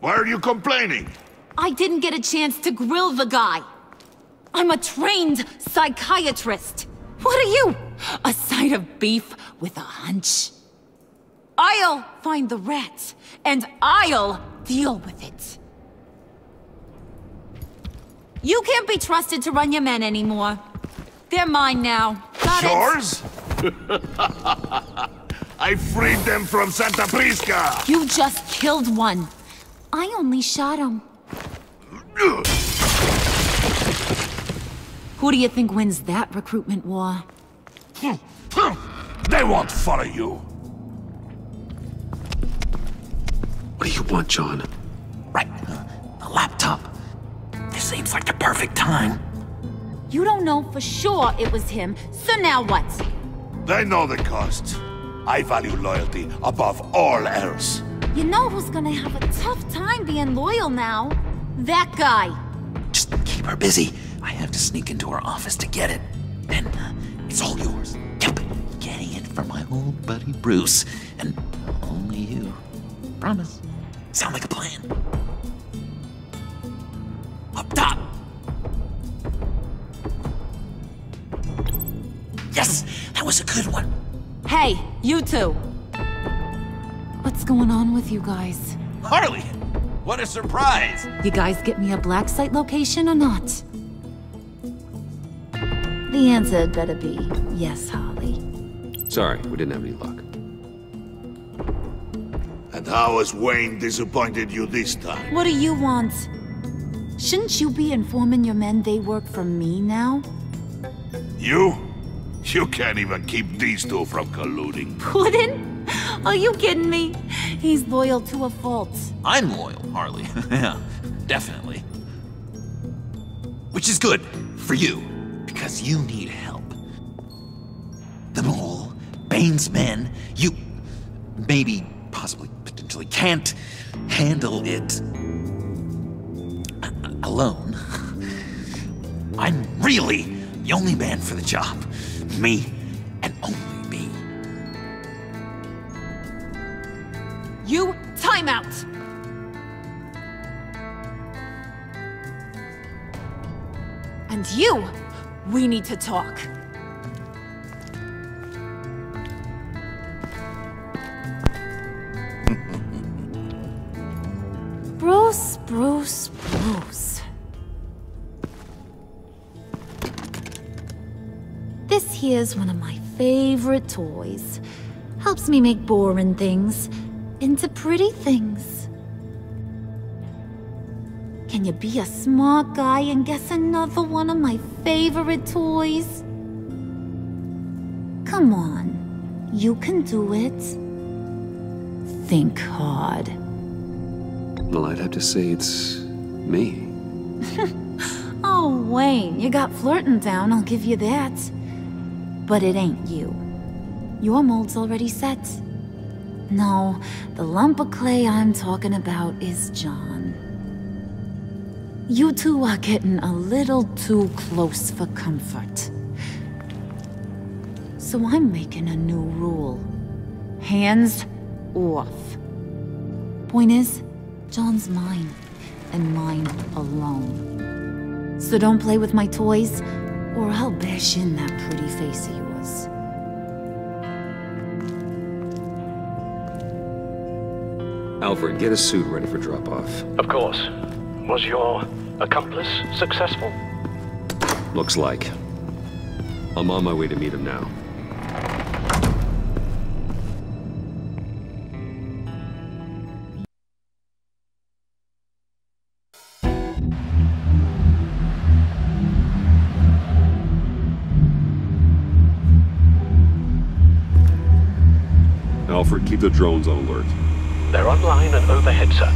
Why are you complaining? I didn't get a chance to grill the guy. I'm a trained psychiatrist. What are you? A side of beef with a hunch? I'll find the rat, and I'll deal with it. You can't be trusted to run your men anymore. They're mine now. Got it? Yours? I freed them from Santa Prisca! You just killed one. I only shot him. Who do you think wins that recruitment war? They won't follow you. What do you want, John? Right. The laptop. This seems like the perfect time. You don't know for sure it was him, so now what? They know the cost. I value loyalty above all else. You know who's gonna have a tough time being loyal now? That guy. Just keep her busy. I have to sneak into her office to get it. And it's all yours. Yep. Getting it from my old buddy Bruce. And only you. Promise. Sound like a plan? Up top! Yes! That was a good one. Hey, you two. What's going on with you guys? Harley! What a surprise! You guys get me a black site location or not? The answer had better be yes, Harley. Sorry, we didn't have any luck. And how has Wayne disappointed you this time? What do you want? Shouldn't you be informing your men they work for me now? You? You can't even keep these two from colluding. Puddin'? Are you kidding me? He's loyal to a fault. I'm loyal, Harley. Yeah, definitely. Which is good for you, because you need help. The Mole, Bane's men, you maybe, possibly, potentially can't handle it alone. I'm really the only man for the job. Me and only me. You, time out! And you, we need to talk. Bruce. This here's one of my favorite toys. Helps me make boring things into pretty things. Can you be a smart guy and guess another one of my favorite toys? Come on, you can do it. Think hard. Well, I'd have to say it's me. Oh, Wayne, you got flirting down, I'll give you that. But it ain't you. Your mold's already set. No, the lump of clay I'm talking about is John. You two are getting a little too close for comfort. So I'm making a new rule. Hands off. Point is, John's mine, and mine alone. So don't play with my toys, or I'll bash in that pretty face of yours. Alfred, get a suit ready for drop-off. Of course. Was your accomplice successful? Looks like. I'm on my way to meet him now. Alfred, keep the drones on alert. They're online and overhead, sir.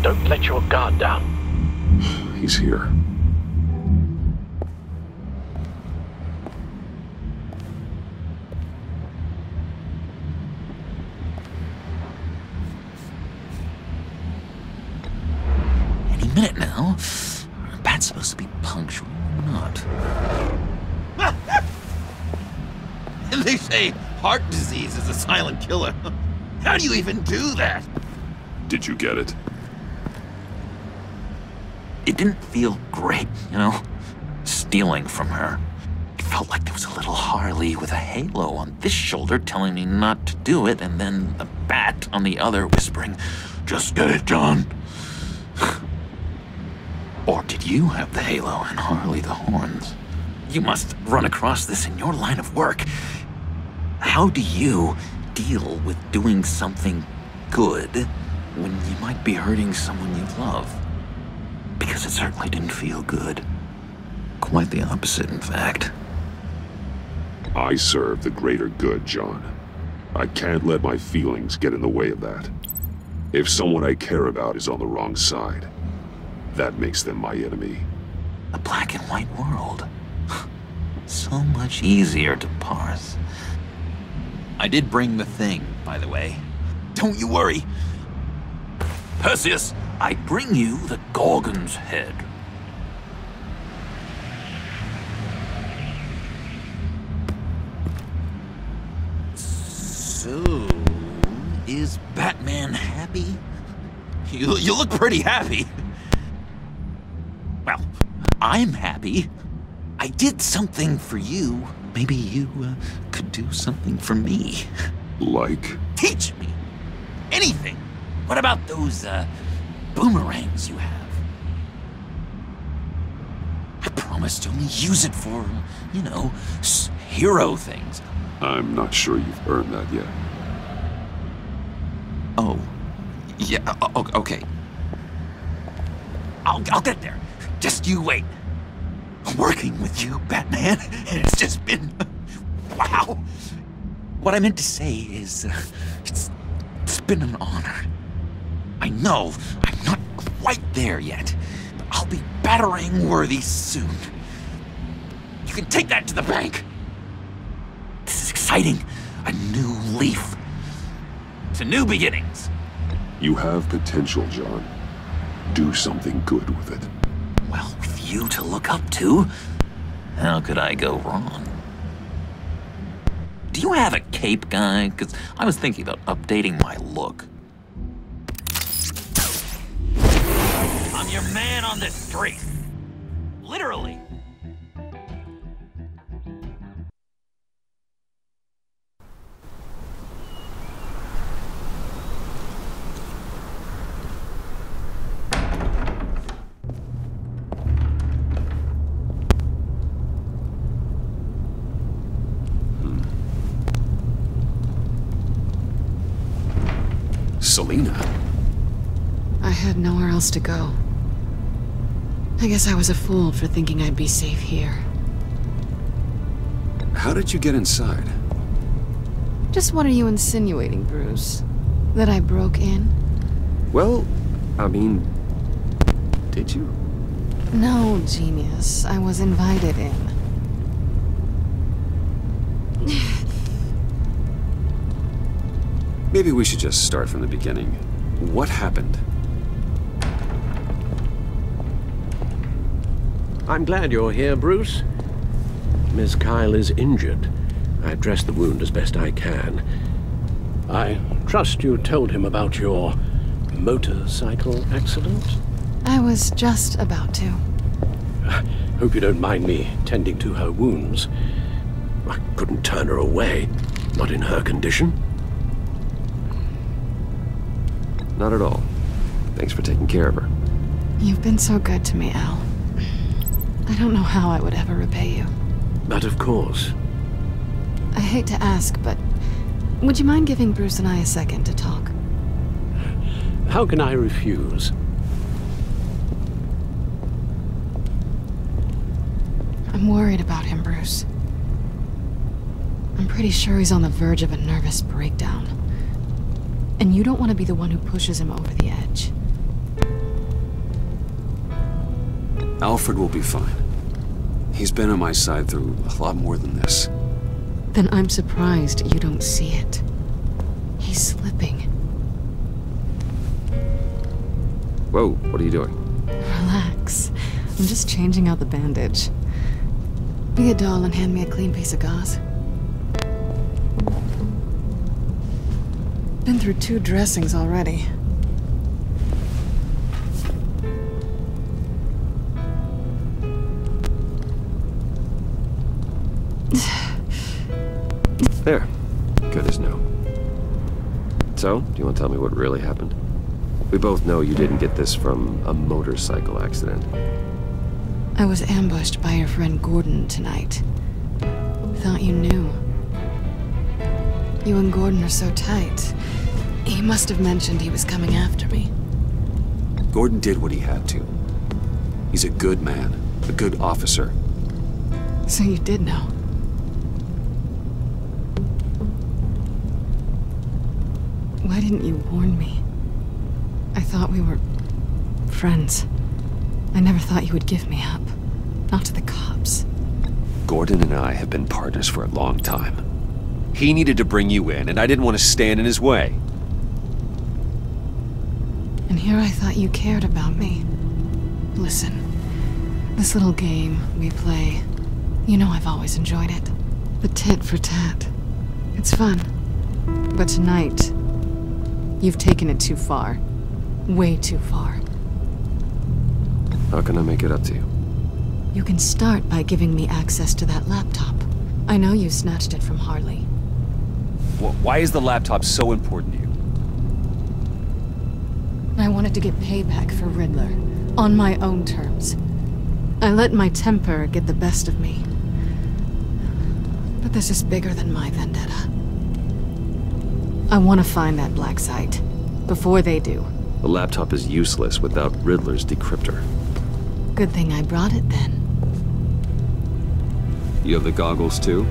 Don't let your guard down. He's here. know? A bat's supposed to be punctual, not. And they say heart disease is a silent killer. How do you even do that? Did you get it? It didn't feel great, you know? Stealing from her. It felt like there was a little Harley with a halo on this shoulder telling me not to do it, and then a bat on the other whispering, "Just get it, John." Or did you have the halo and Harley the horns? You must run across this in your line of work. How do you deal with doing something good when you might be hurting someone you love? Because it certainly didn't feel good. Quite the opposite, in fact. I serve the greater good, John. I can't let my feelings get in the way of that. If someone I care about is on the wrong side, that makes them my enemy. A black and white world. So much easier to parse. I did bring the thing, by the way. Don't you worry. Perseus, I bring you the Gorgon's head. So, is Batman happy? You look pretty happy. Well, I'm happy. I did something for you. Maybe you could do something for me. Like? Teach me. Anything. What about those boomerangs you have? I promise to only use it for, you know, hero things. I'm not sure you've earned that yet. Oh. Yeah, okay. I'll get there. Just you wait. Working with you, Batman, it's just been... wow. What I meant to say is, it's been an honor. I know I'm not quite there yet, but I'll be battering-worthy soon. You can take that to the bank. This is exciting. A new leaf. To new beginnings. You have potential, John. Do something good with it. Well, with you to look up to, how could I go wrong? Do you have a cape, guy? Because I was thinking about updating my look. I'm your man on the street. Literally. Selina. I had nowhere else to go. I guess I was a fool for thinking I'd be safe here. How did you get inside? Just what are you insinuating, Bruce? That I broke in? Well, I mean, did you? No, genius. I was invited in. Maybe we should just start from the beginning. What happened? I'm glad you're here, Bruce. Miss Kyle is injured. I've dressed the wound as best I can. I trust you told him about your motorcycle accident? I was just about to. Hope you don't mind me tending to her wounds. I couldn't turn her away, not in her condition. Not at all. Thanks for taking care of her. You've been so good to me, Al. I don't know how I would ever repay you. But of course. I hate to ask, but would you mind giving Bruce and I a second to talk? How can I refuse? I'm worried about him, Bruce. I'm pretty sure he's on the verge of a nervous breakdown. And you don't want to be the one who pushes him over the edge. Alfred will be fine. He's been on my side through a lot more than this. Then I'm surprised you don't see it. He's slipping. Whoa, what are you doing? Relax. I'm just changing out the bandage. Be a doll and hand me a clean piece of gauze. Been through 2 dressings already. There. Good as new. So, do you want to tell me what really happened? We both know you didn't get this from a motorcycle accident. I was ambushed by your friend Gordon tonight. Thought you knew. You and Gordon are so tight. He must have mentioned he was coming after me. Gordon did what he had to. He's a good man, a good officer. So you did know? Why didn't you warn me? I thought we were friends. I never thought you would give me up. Not to the cops. Gordon and I have been partners for a long time. He needed to bring you in, and I didn't want to stand in his way. And here I thought you cared about me. Listen, this little game we play, you know I've always enjoyed it. The tit for tat. It's fun. But tonight, you've taken it too far. Way too far. How can I make it up to you? You can start by giving me access to that laptop. I know you snatched it from Harley. Why is the laptop so important to you? I wanted to get payback for Riddler, on my own terms. I let my temper get the best of me. But this is bigger than my vendetta. I want to find that black site, before they do. The laptop is useless without Riddler's decryptor. Good thing I brought it then. You have the goggles too?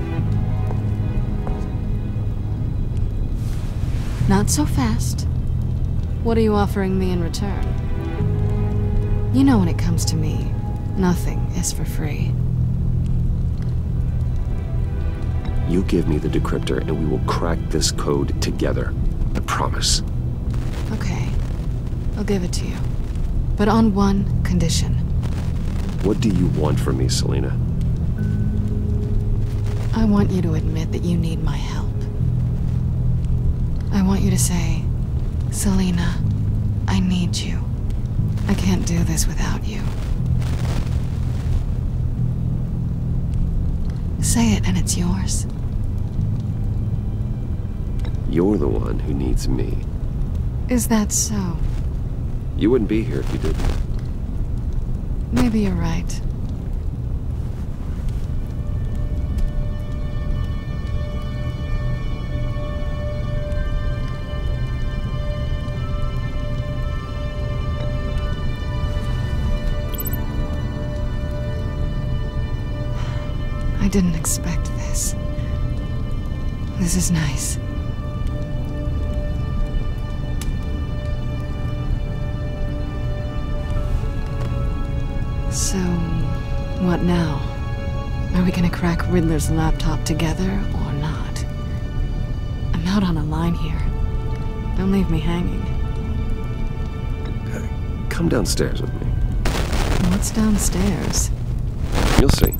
Not so fast. What are you offering me in return? You know when it comes to me, nothing is for free. You give me the decryptor and we will crack this code together. I promise. Okay. I'll give it to you. But on one condition. What do you want from me, Selina? I want you to admit that you need my help. I want you to say, Selina, I need you. I can't do this without you. Say it and it's yours. You're the one who needs me. Is that so? You wouldn't be here if you didn't. Maybe you're right. I didn't expect this. This is nice. So, what now? Are we gonna crack Riddler's laptop together or not? I'm out on a line here. Don't leave me hanging. Come downstairs with me. What's downstairs? You'll see.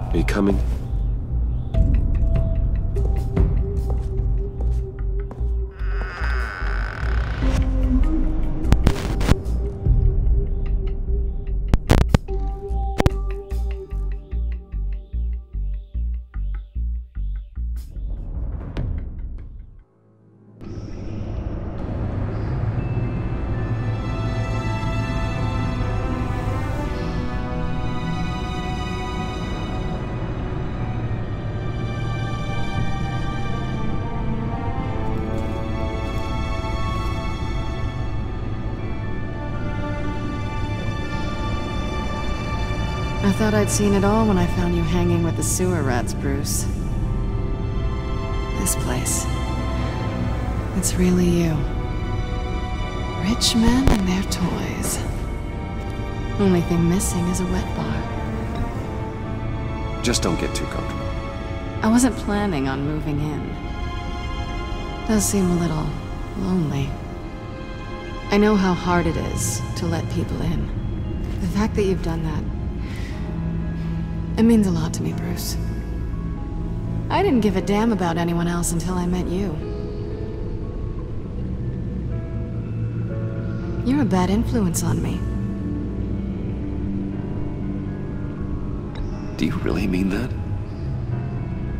Are you coming? I thought I'd seen it all when I found you hanging with the sewer rats, Bruce. this place. It's really you. Rich men and their toys. Only thing missing is a wet bar. Just don't get too comfortable. I wasn't planning on moving in. Does seem a little lonely. I know how hard it is to let people in. The fact that you've done that, it means a lot to me, Bruce. I didn't give a damn about anyone else until I met you. You're a bad influence on me. Do you really mean that?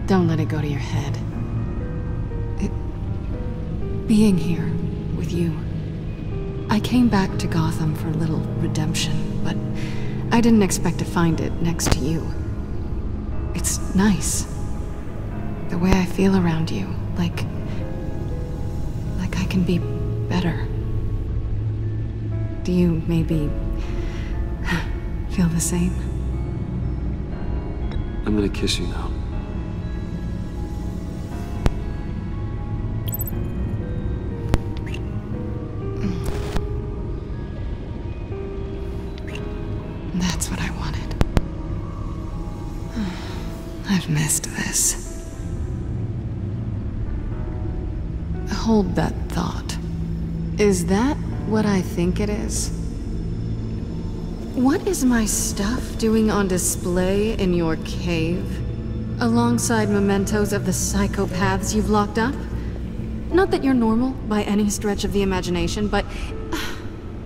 Don't let it go to your head. Being here with you. I came back to Gotham for a little redemption, but I didn't expect to find it next to you. It's nice. The way I feel around you, like I can be better. Do you maybe feel the same? I'm gonna kiss you now. That's what I wanted. I've missed this. Hold that thought. Is that what I think it is? What is my stuff doing on display in your cave? Alongside mementos of the psychopaths you've locked up? Not that you're normal by any stretch of the imagination, but...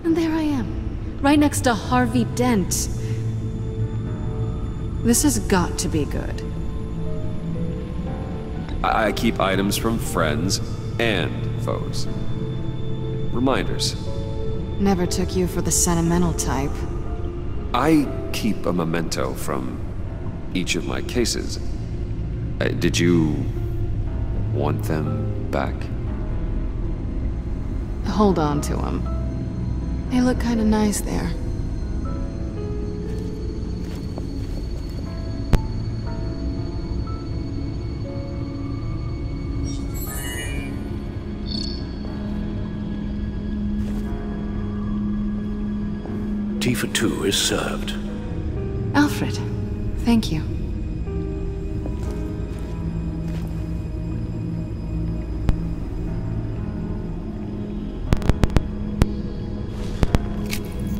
and there I am, right next to Harvey Dent. This has got to be good. I keep items from friends and foes. Reminders. Never took you for the sentimental type. I keep a memento from each of my cases. Did you want them back? Hold on to them. They look kind of nice there. Tea for two is served. Alfred, thank you.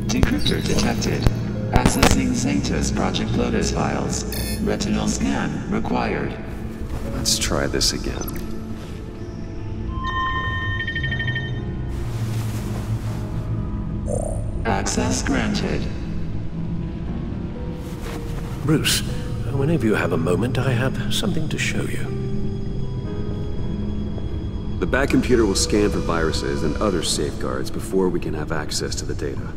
Decryptor detected. Accessing Sanctus Project Lotus files. Retinal scan required. Let's try this again. Access granted. Bruce, whenever you have a moment, I have something to show you. The back computer will scan for viruses and other safeguards before we can have access to the data.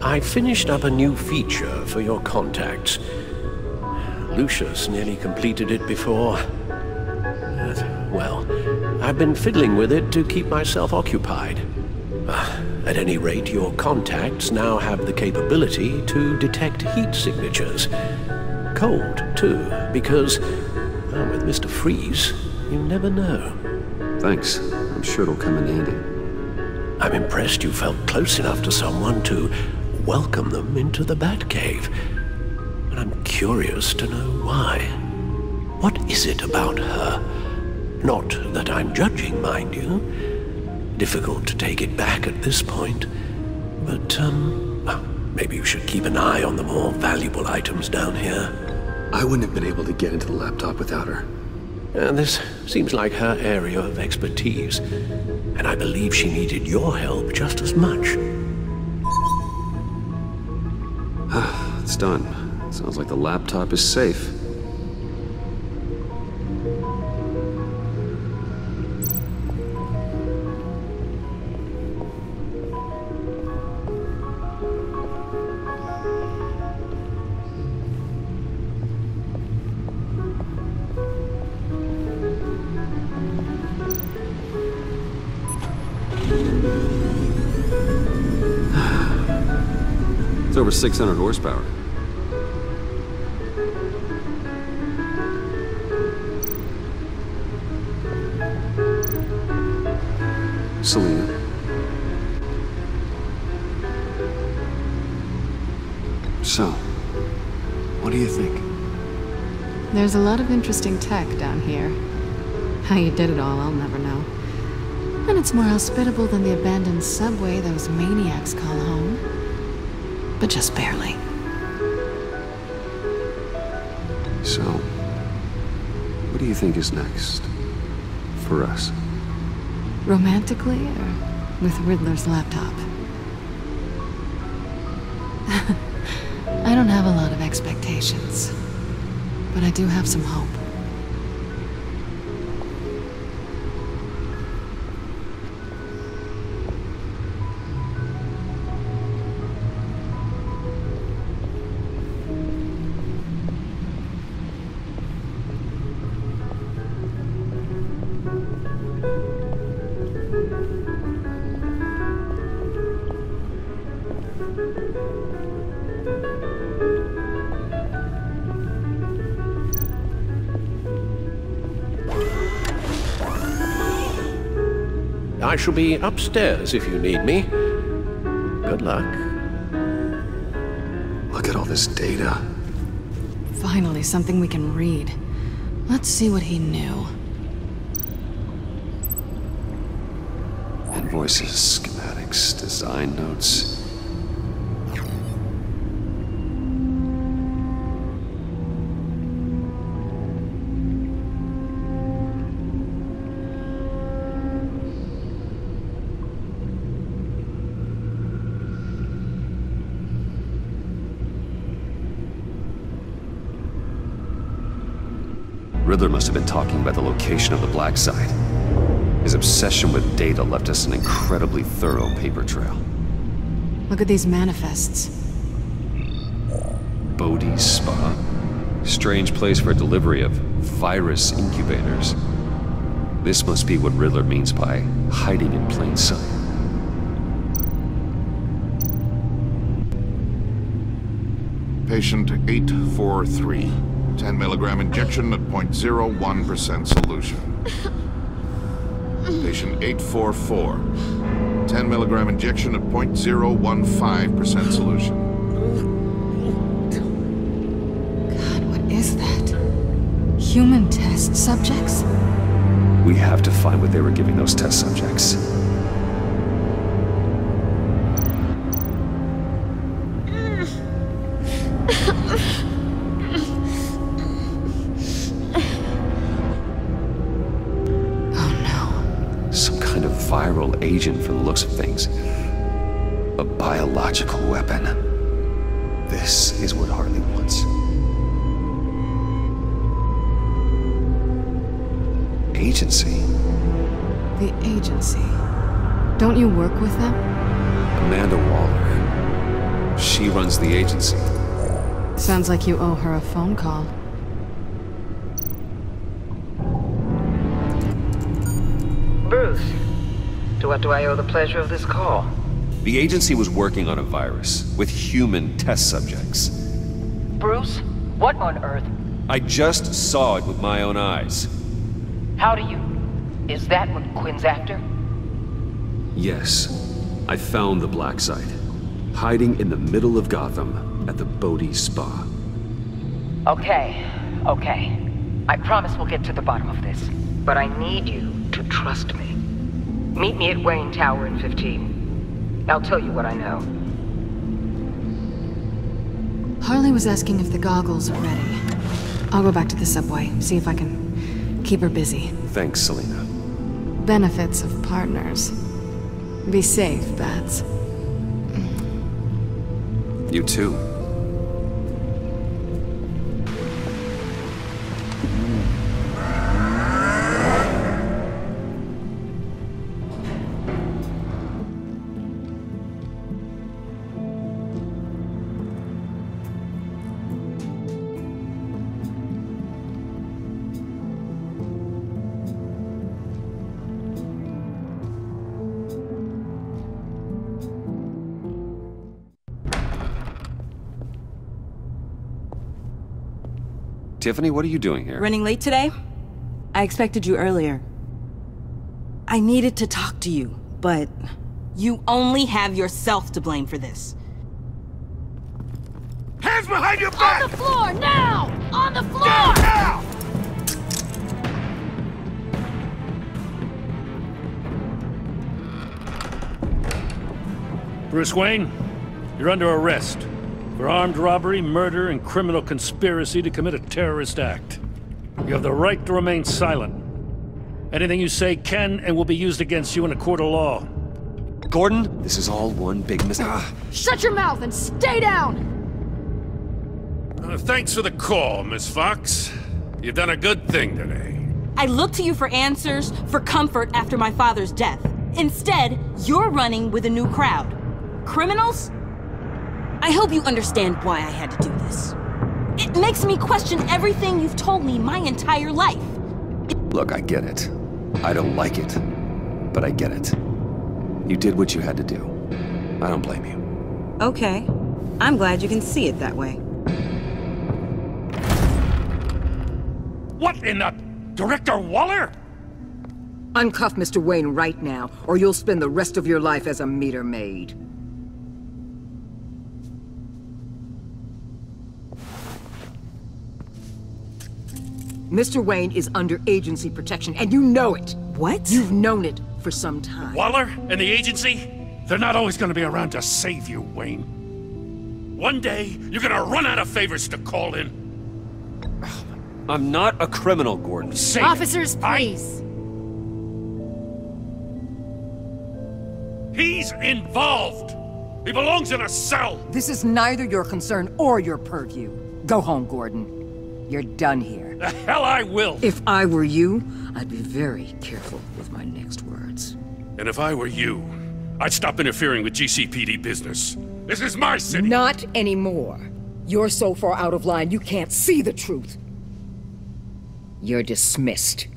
I finished up a new feature for your contacts. Lucius nearly completed it before. Well, I've been fiddling with it to keep myself occupied. At any rate, your contacts now have the capability to detect heat signatures. Cold, too, because, well, with Mr. Freeze, you never know. Thanks. I'm sure it'll come in handy. I'm impressed you felt close enough to someone to welcome them into the Batcave. But I'm curious to know why. What is it about her? Not that I'm judging, mind you. Difficult to take it back at this point. But, well, maybe you should keep an eye on the more valuable items down here. I wouldn't have been able to get into the laptop without her. This seems like her area of expertise, and I believe she needed your help just as much. It's done. Sounds like the laptop is safe. It's over 600 horsepower. Selina. So, what do you think? There's a lot of interesting tech down here. How you did it all, I'll never know. And it's more hospitable than the abandoned subway those maniacs call home. But just barely. So, what do you think is next? For us? Romantically, or with Riddler's laptop? I don't have a lot of expectations, but I do have some hope. I shall be upstairs if you need me. Good luck. Look at all this data. Finally, something we can read. Let's see what he knew. Invoices, schematics, design notes. Riddler must have been talking about the location of the Black Site. His obsession with data left us an incredibly thorough paper trail. Look at these manifests. Bodhi's Spa? Strange place for delivery of virus incubators. This must be what Riddler means by hiding in plain sight. Patient 843. 10 milligram injection at 0.01% solution. Patient 844. 10 milligram injection at 0.015% solution. God, what is that? Human test subjects? We have to find what they were giving those test subjects. Viral agent from the looks of things. A biological weapon. This is what Harley wants. Agency? The agency. Don't you work with them? Amanda Waller. she runs the agency. Sounds like you owe her a phone call. Bruce, to what do I owe the pleasure of this call? The agency was working on a virus with human test subjects. Bruce, what on earth? I just saw it with my own eyes. How do you... Is that what Quinn's after? Yes. I found the black site, hiding in the middle of Gotham at the Bodhi Spa. Okay. I promise we'll get to the bottom of this. But I need you to trust me. Meet me at Wayne Tower in 15. I'll tell you what I know. Harley was asking if the goggles are ready. I'll go back to the subway, see if I can keep her busy. Thanks, Selina. Benefits of partners. Be safe, Bats. You too. Tiffany, what are you doing here? Running late today? I expected you earlier. I needed to talk to you, but you only have yourself to blame for this. Hands behind your back! On the floor, now! On the floor! Now! Bruce Wayne, you're under arrest for armed robbery, murder, and criminal conspiracy to commit a terrorist act. You have the right to remain silent. Anything you say can and will be used against you in a court of law. Gordon, this is all one big mistake. Shut your mouth and stay down! Thanks for the call, Miss Fox. You've done a good thing today. I looked to you for answers, for comfort after my father's death. Instead, you're running with a new crowd. Criminals? I hope you understand why I had to do this. It makes me question everything you've told me my entire life. Look, I get it. I don't like it, but I get it. You did what you had to do. I don't blame you. Okay. I'm glad you can see it that way. What in the... Director Waller? Uncuff Mr. Wayne right now, or you'll spend the rest of your life as a meter maid. Mr. Wayne is under agency protection, and you know it. What? You've known it for some time. Waller and the agency? They're not always gonna be around to save you, Wayne. One day, you're gonna run out of favors to call in. I'm not a criminal, Gordon. Say Officers, please. He's involved. He belongs in a cell. This is neither your concern or your purview. Go home, Gordon. You're done here. The hell I will. If I were you, I'd be very careful with my next words. And if I were you, I'd stop interfering with GCPD business. This is my city. Not anymore. You're so far out of line, you can't see the truth. You're dismissed.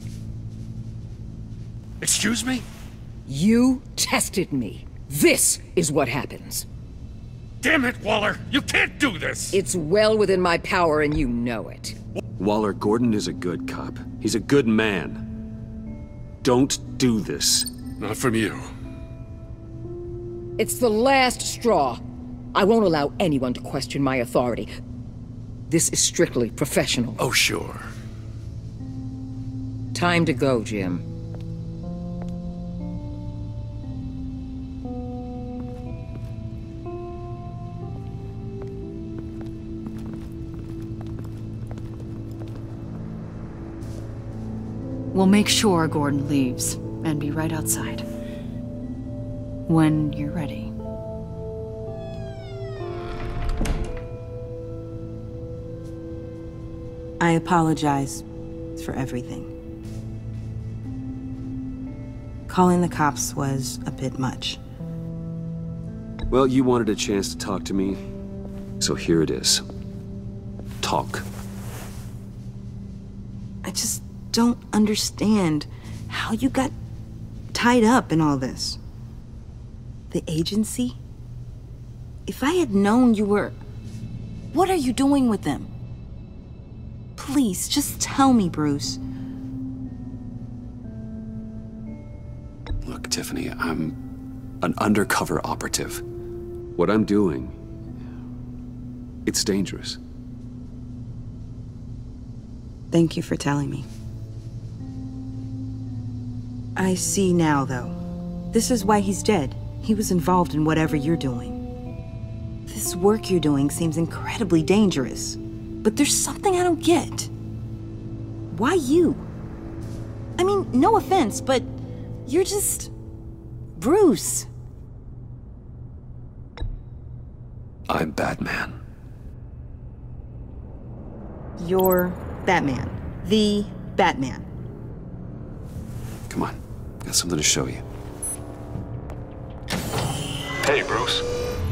Excuse me? You tested me. This is what happens. Damn it, Waller! You can't do this! It's well within my power and you know it. Waller, Gordon is a good cop. He's a good man. Don't do this. Not from you. It's the last straw. I won't allow anyone to question my authority. This is strictly professional. Oh, sure. Time to go, Jim. We'll make sure Gordon leaves, and be right outside. When you're ready. I apologize for everything. Calling the cops was a bit much. Well, you wanted a chance to talk to me. So here it is. Talk. I just don't understand how you got tied up in all this. The agency? If I had known you were... What are you doing with them? Please, just tell me, Bruce. Look, Tiffany, I'm an undercover operative. What I'm doing, it's dangerous. Thank you for telling me. I see now, though. This is why he's dead. He was involved in whatever you're doing. This work you're doing seems incredibly dangerous. But there's something I don't get. Why you? I mean, no offense, but you're just... Bruce. I'm Batman. You're Batman. The Batman. Come on, got something to show you. Hey, Bruce.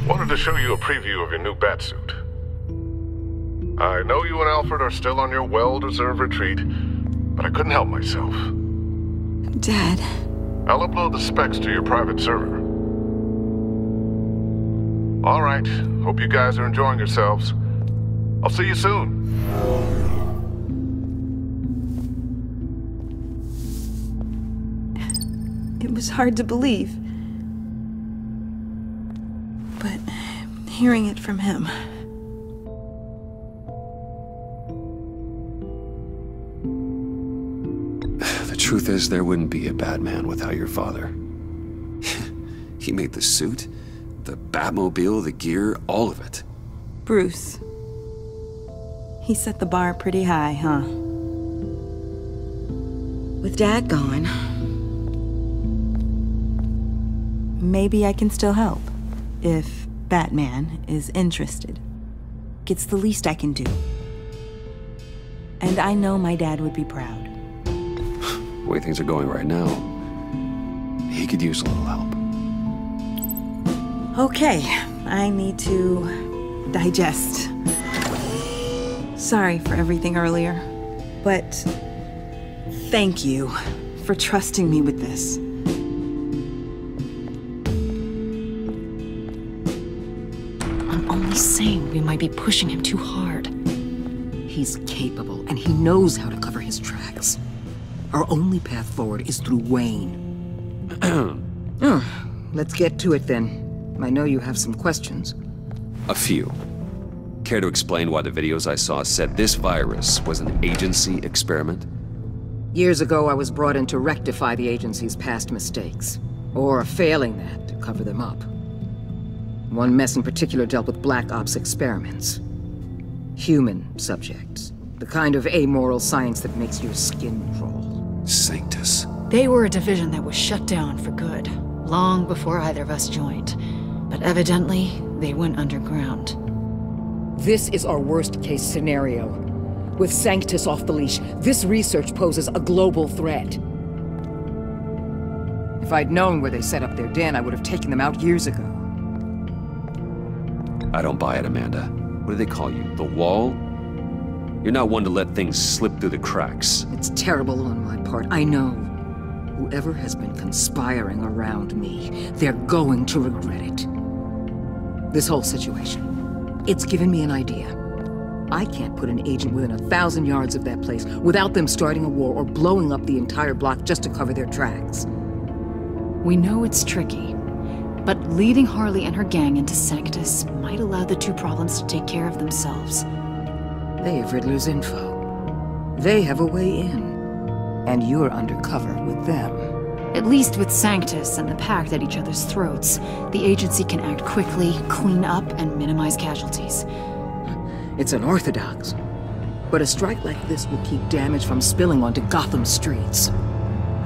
Wanted to show you a preview of your new Batsuit. I know you and Alfred are still on your well-deserved retreat, but I couldn't help myself. Dad. I'll upload the specs to your private server. All right. Hope you guys are enjoying yourselves. I'll see you soon. It was hard to believe. But hearing it from him... The truth is, there wouldn't be a Batman without your father. He made the suit, the Batmobile, the gear, all of it. Bruce. He set the bar pretty high, huh? With Dad gone... Maybe I can still help. If Batman is interested. It's the least I can do. And I know my dad would be proud. The way things are going right now, he could use a little help. Okay, I need to digest. Sorry for everything earlier, but thank you for trusting me with this. I'm only saying we might be pushing him too hard. He's capable, and he knows how to cover his tracks. Our only path forward is through Wayne. Let's get to it then. I know you have some questions. A few. Care to explain why the videos I saw said this virus was an agency experiment? Years ago, I was brought in to rectify the agency's past mistakes. Or failing that, to cover them up. One mess in particular dealt with Black Ops experiments. Human subjects. The kind of amoral science that makes your skin crawl. Sanctus. They were a division that was shut down for good, long before either of us joined. But evidently, they went underground. This is our worst-case scenario. With Sanctus off the leash, this research poses a global threat. If I'd known where they set up their den, I would have taken them out years ago. I don't buy it, Amanda. What do they call you? The Wall? You're not one to let things slip through the cracks. It's terrible on my part, I know. Whoever has been conspiring around me, they're going to regret it. This whole situation, it's given me an idea. I can't put an agent within 1,000 yards of that place without them starting a war or blowing up the entire block just to cover their tracks. We know it's tricky, but leading Harley and her gang into Sanctus might allow the two problems to take care of themselves. They have Riddler's info. They have a way in. And you're undercover with them. At least with Sanctus and the Pact at each other's throats, the agency can act quickly, clean up, and minimize casualties. It's unorthodox. But a strike like this will keep damage from spilling onto Gotham streets.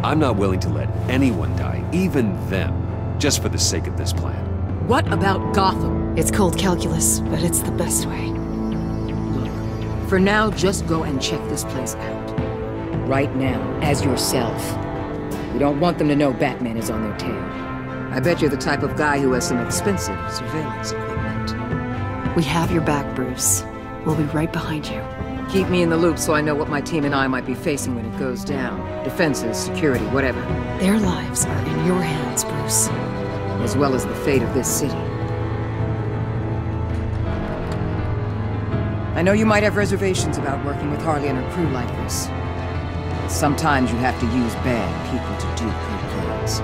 I'm not willing to let anyone die, even them, just for the sake of this plan. What about Gotham? It's cold calculus, but it's the best way. Look, for now, just go and check this place out. Right now, as yourself. We don't want them to know Batman is on their tail. I bet you're the type of guy who has some expensive surveillance equipment. We have your back, Bruce. We'll be right behind you. Keep me in the loop so I know what my team and I might be facing when it goes down. Defenses, security, whatever. Their lives are in your hands, Bruce. As well as the fate of this city. I know you might have reservations about working with Harley and her crew like this. But sometimes you have to use bad people to do good things.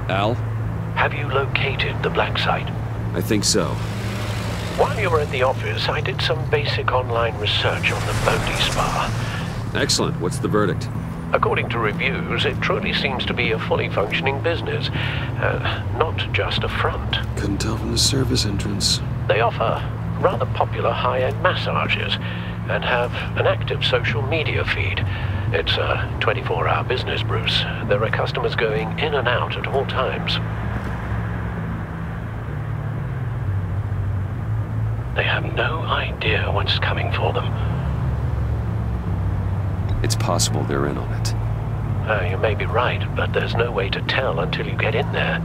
Al? Have you located the black site? I think so. While you were at the office, I did some basic online research on the Bodhi Spa. Excellent. What's the verdict? According to reviews, it truly seems to be a fully functioning business, not just a front. Couldn't tell from the service entrance. They offer rather popular high-end massages and have an active social media feed. It's a 24-hour business, Bruce. There are customers going in and out at all times. They have no idea what's coming for them. It's possible they're in on it. You may be right, but there's no way to tell until you get in there.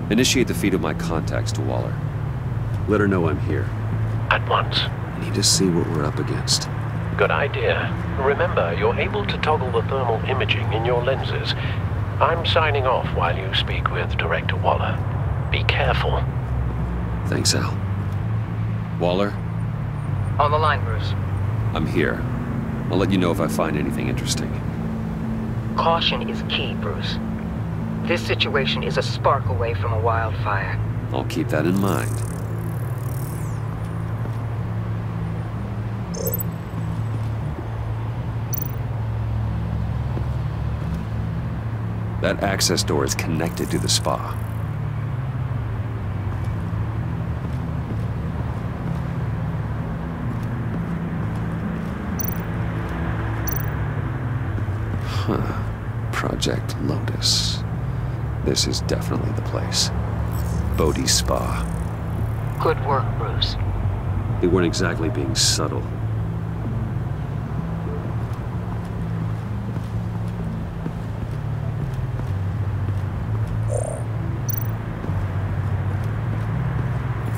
Initiate the feed of my contacts to Waller. Let her know I'm here. At once. I need to see what we're up against. Good idea. Remember, you're able to toggle the thermal imaging in your lenses. I'm signing off while you speak with Director Waller. Be careful. Thanks, Al. Waller? On the line, Bruce. I'm here. I'll let you know if I find anything interesting. Caution is key, Bruce. This situation is a spark away from a wildfire. I'll keep that in mind. That access door is connected to the spa. Huh. Project Lotus. This is definitely the place. Bodhi Spa. Good work, Bruce. They weren't exactly being subtle.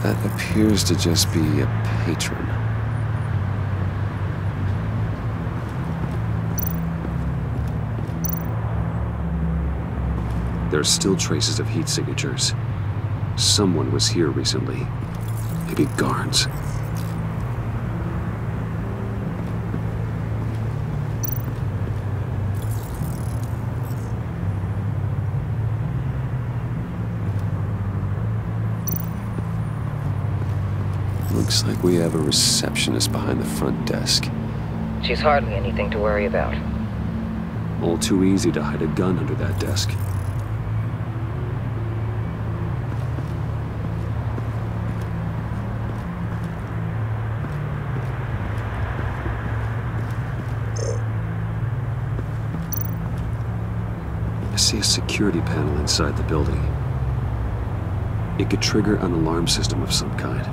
That appears to just be a patron. There are still traces of heat signatures. Someone was here recently. Maybe Garns. Looks like we have a receptionist behind the front desk. She's hardly anything to worry about. All too easy to hide a gun under that desk. I see a security panel inside the building. It could trigger an alarm system of some kind.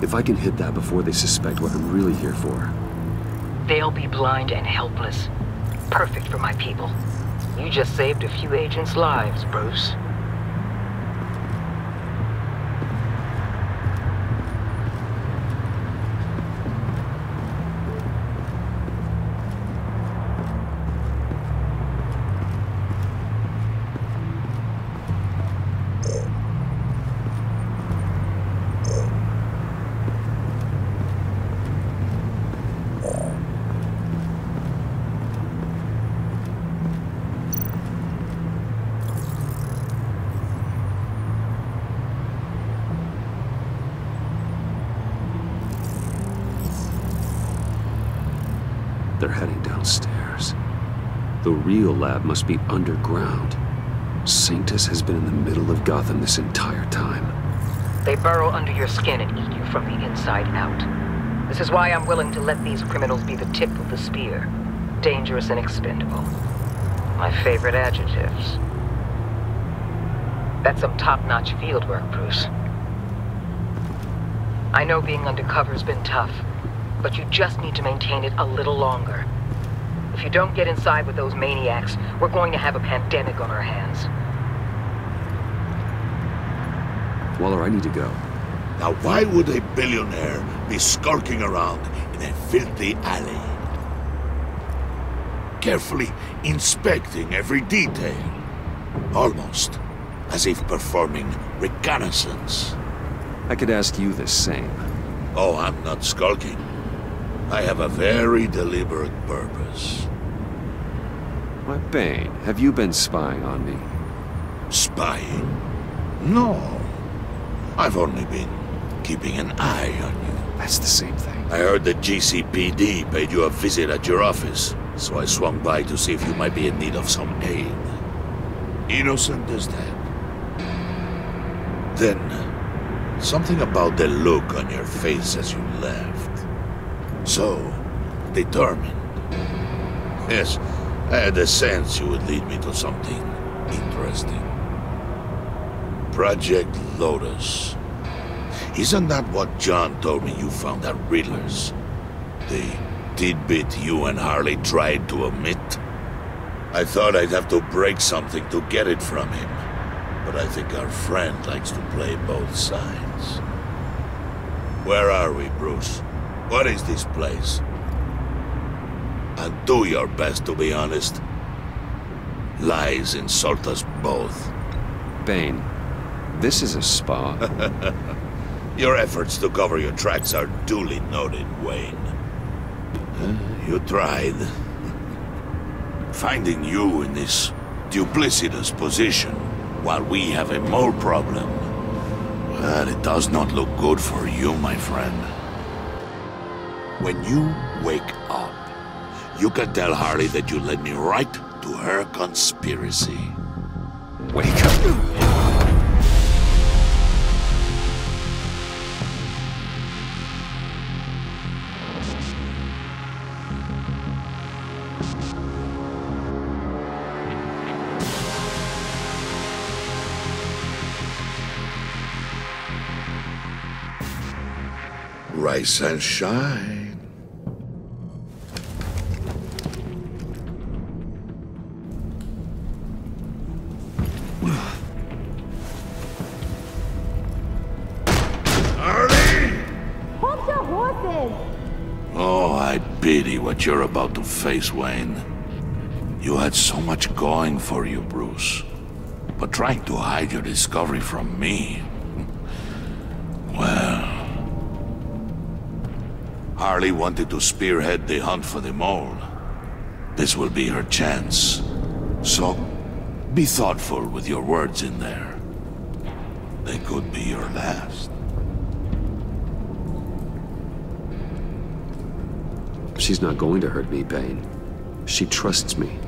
If I can hit that before they suspect what I'm really here for. They'll be blind and helpless. Perfect for my people. You just saved a few agents' lives, Bruce. They're heading downstairs. The real lab must be underground. Sanctus has been in the middle of Gotham this entire time. They burrow under your skin and eat you from the inside out. This is why I'm willing to let these criminals be the tip of the spear. Dangerous and expendable. My favorite adjectives. That's some top-notch fieldwork, Bruce. I know being undercover's been tough, but you just need to maintain it a little longer. If you don't get inside with those maniacs, we're going to have a pandemic on our hands. Waller, I need to go. Now why would a billionaire be skulking around in a filthy alley? Carefully inspecting every detail. Almost as if performing reconnaissance. I could ask you the same. Oh, I'm not skulking. I have a very deliberate purpose. Why, Bane, have you been spying on me? Spying? No. I've only been keeping an eye on you. That's the same thing. I heard the GCPD paid you a visit at your office, so I swung by to see if you might be in need of some aid. Innocent as that. Then, something about the look on your face as you left. So, determined. Yes, I had a sense you would lead me to something interesting. Project Lotus. Isn't that what John told me you found at Riddler's? The tidbit you and Harley tried to omit? I thought I'd have to break something to get it from him. But I think our friend likes to play both sides. Where are we, Bruce? What is this place? And do your best to be honest. Lies insult us both. Bane, this is a spa. Your efforts to cover your tracks are duly noted, Wayne. You tried. Finding you in this duplicitous position while we have a mole problem. Well, it does not look good for you, my friend. When you wake up, you can tell Harley that you led me right to her conspiracy. Wake up. Rise and shine. Harley! Hold your horses! Oh, I pity what you're about to face, Wayne. You had so much going for you, Bruce. But trying to hide your discovery from me... well... Harley wanted to spearhead the hunt for the mole. This will be her chance. So, be thoughtful with your words in there. They could be your last. She's not going to hurt me, Bane. She trusts me.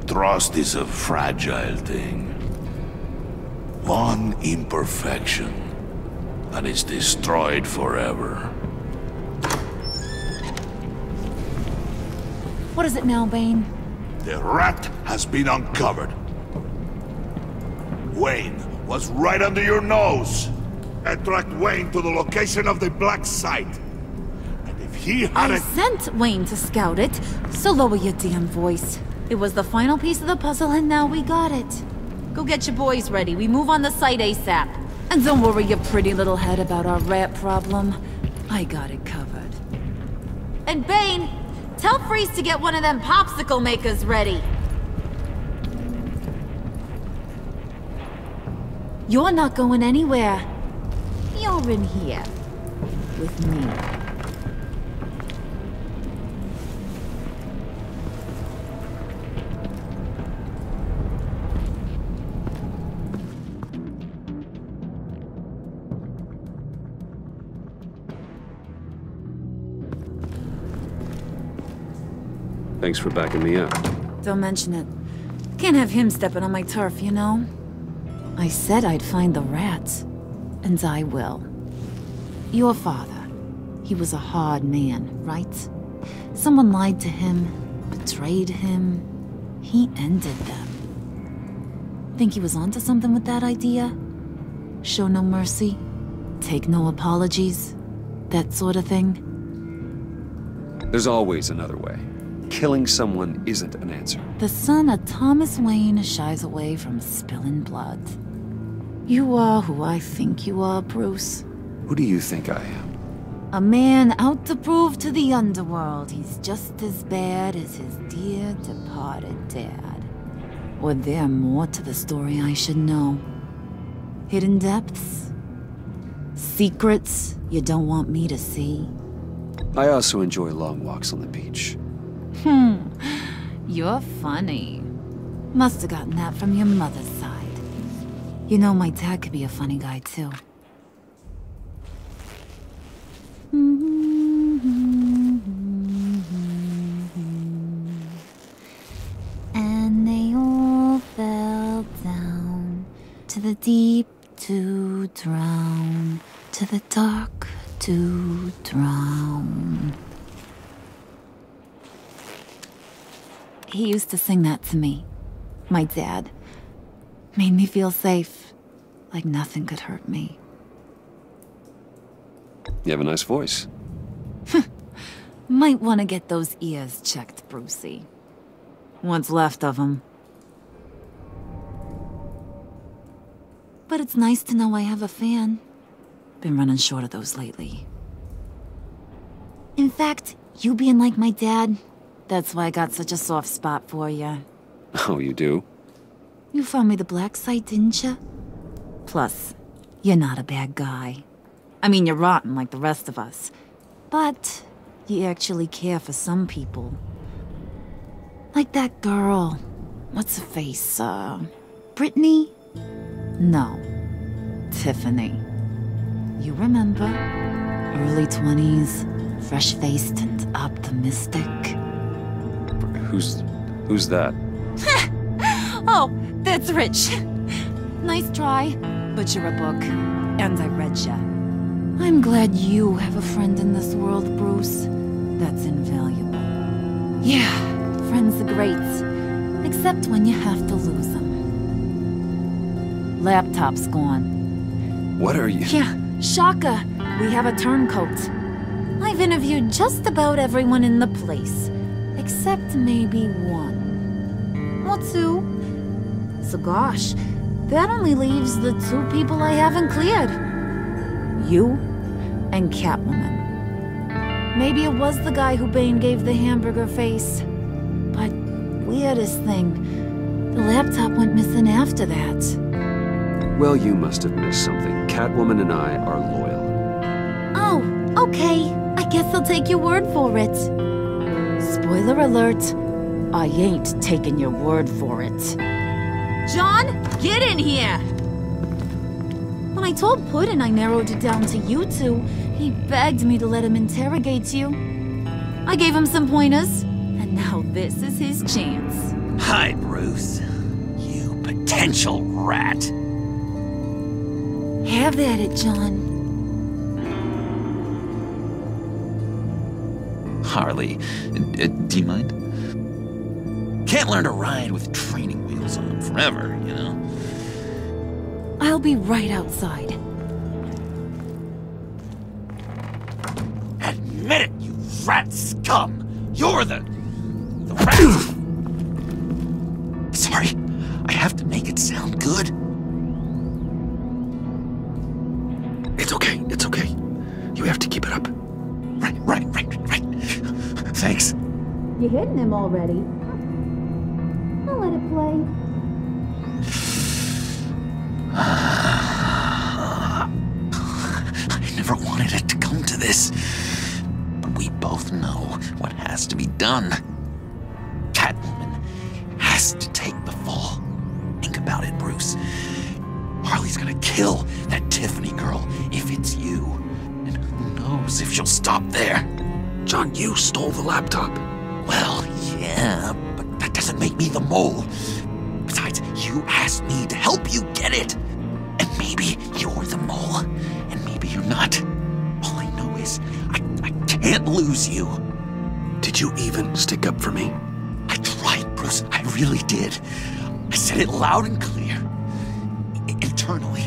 Trust is a fragile thing. One imperfection, and it's destroyed forever. What is it now, Bane? The rat has been uncovered. Wayne was right under your nose. I tracked Wayne to the location of the black site. And if he I hadn't... sent Wayne to scout it, so lower your damn voice. It was the final piece of the puzzle and now we got it. Go get your boys ready, we move on the site ASAP. And don't worry your pretty little head about our rat problem. I got it covered. And Bane, tell Freeze to get one of them popsicle makers ready. You're not going anywhere. You're in here. With me. Thanks for backing me up. Don't mention it. Can't have him stepping on my turf, you know? I said I'd find the rats. And I will. Your father. He was a hard man, right? Someone lied to him, betrayed him. he ended them. Think he was onto something with that idea? Show no mercy, take no apologies, that sort of thing? There's always another way. Killing someone isn't an answer. The son of Thomas Wayne shies away from spilling blood. You are who I think you are, Bruce. Who do you think I am? A man out to prove to the underworld he's just as bad as his dear departed dad. Or there more to the story I should know? Hidden depths? Secrets you don't want me to see? I also enjoy long walks on the beach. You're funny. Must have gotten that from your mother's side. You know, my dad could be a funny guy, too. And they all fell down to the deep to drown, to the dark to drown. He used to sing that to me. My dad. Made me feel safe. Like nothing could hurt me. You have a nice voice. Might want to get those ears checked, Brucey. What's left of them. But it's nice to know I have a fan. Been running short of those lately. In fact, you being like my dad, that's why I got such a soft spot for you. Oh, you do? You found me the black site, didn't you? Plus, you're not a bad guy. I mean, you're rotten like the rest of us. But you actually care for some people. Like that girl. What's her face? Brittany? No. Tiffany. You remember? Early 20s, fresh-faced and optimistic. Who's that? Oh, that's Rich. Nice try, but you're a book, and I read ya. I'm glad you have a friend in this world, Bruce. That's invaluable. Yeah, friends are great, except when you have to lose them. Laptop's gone. What are you? Yeah, Shaka. We have a turncoat. I've interviewed just about everyone in the place, except maybe one. Or two. So gosh, that only leaves the two people I haven't cleared. You and Catwoman. Maybe it was the guy who Bane gave the hamburger face. But weirdest thing, the laptop went missing after that. Well, you must have missed something. Catwoman and I are loyal. Oh, okay. I guess I'll take your word for it. Spoiler alert, I ain't taking your word for it. John, get in here! When I told Puddin' I narrowed it down to you two, he begged me to let him interrogate you. I gave him some pointers, and now this is his chance. Hi, Bruce. You potential rat. Have at it, John. Harley, do you mind? Can't learn to ride with training wheels on forever, you know? I'll be right outside. Admit it, you rat scum! You're the rat! Sorry, I have to make it sound good. It's okay, it's okay. You have to keep it up. Right. Thanks. You hitting him already? I'll let it play. I never wanted it to come to this. But we both know what has to be done. Catwoman has to take the fall. Think about it, Bruce. Harley's gonna kill that Tiffany girl if it's you. And who knows if she'll stop there. John, you stole the laptop. Well, yeah, but that doesn't make me the mole. Besides, you asked me to help you get it. And maybe you're the mole, and maybe you're not. All I know is I can't lose you. Did you even stick up for me? I tried, Bruce. I really did. I said it loud and clear. Internally.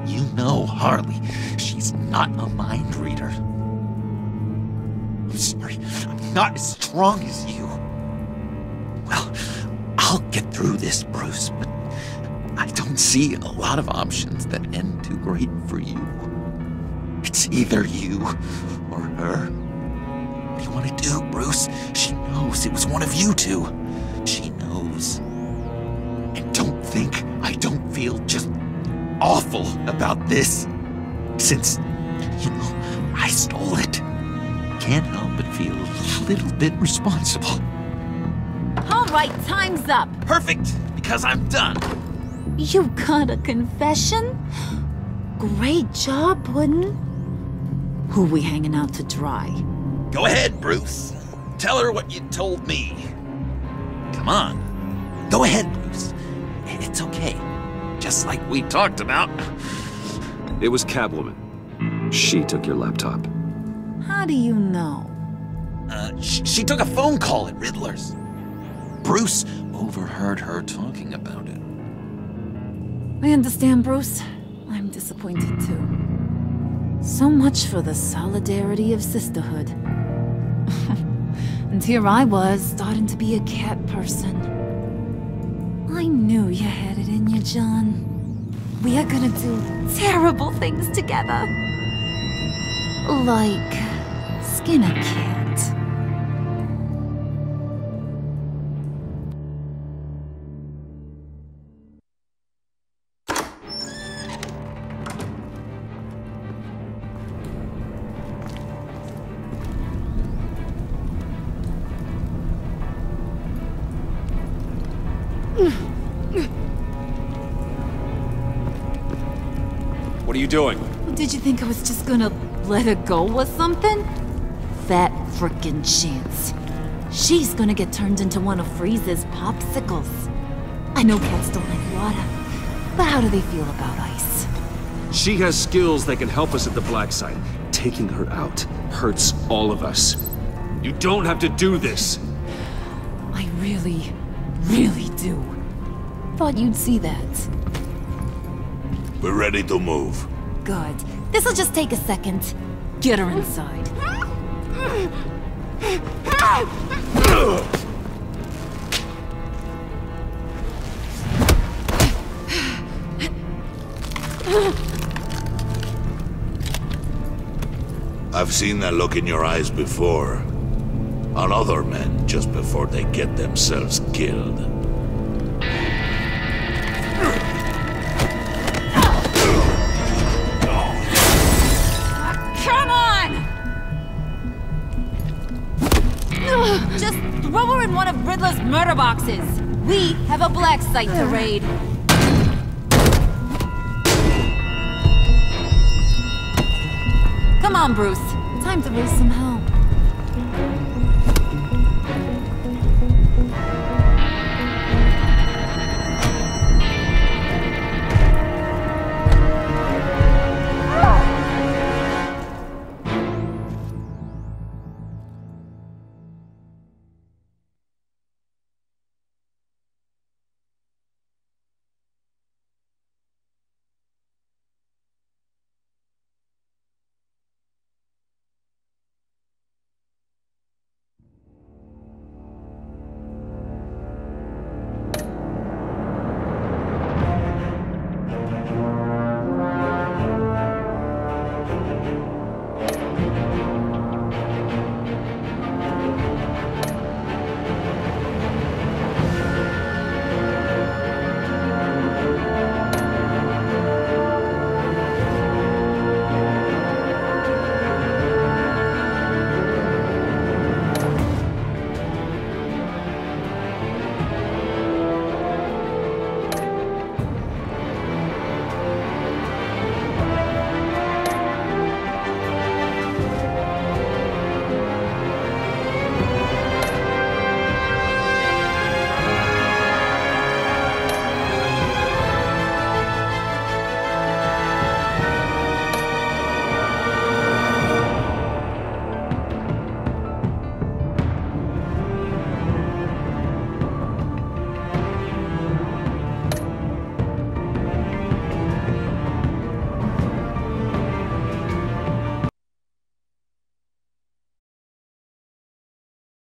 You know Harley. She's not a mind reader. I'm sorry. I'm not as strong as you. Well, I'll get through this, Bruce, but I don't see a lot of options that end too great for you. It's either you or her. What do you want to do, Bruce? She knows it was one of you two. She knows. And don't think I don't feel just awful about this. Since, you know, I stole it. Can't help but feel a little bit responsible. All right, time's up. Perfect, because I'm done. You got a confession? Great job, Puddin'. Who we hanging out to dry? Go ahead, Bruce. Tell her what you told me. Come on. Go ahead, Bruce. It's okay. Just like we talked about. It was Catwoman. She took your laptop. How do you know? She took a phone call at Riddler's. Bruce overheard her talking about it. I understand, Bruce. I'm disappointed too. So much for the solidarity of sisterhood. And here I was, starting to be a cat person. I knew you had it in you, John. We are gonna do terrible things together. Like skin a cat. What are you doing? Did you think I was just gonna let her go or something? Fat frickin' chance. She's gonna get turned into one of Freeze's popsicles. I know cats don't like water, but how do they feel about ice? She has skills that can help us at the Black Site. Taking her out hurts all of us. You don't have to do this. I really, really do. Thought you'd see that. We're ready to move. Good. This'll just take a second. Get her inside. I've seen that look in your eyes before. On other men, just before they get themselves killed. Come on! Just throw her in one of Riddler's murder boxes. We have a Black Site to raid. Come on, Bruce. Time to raise some hell.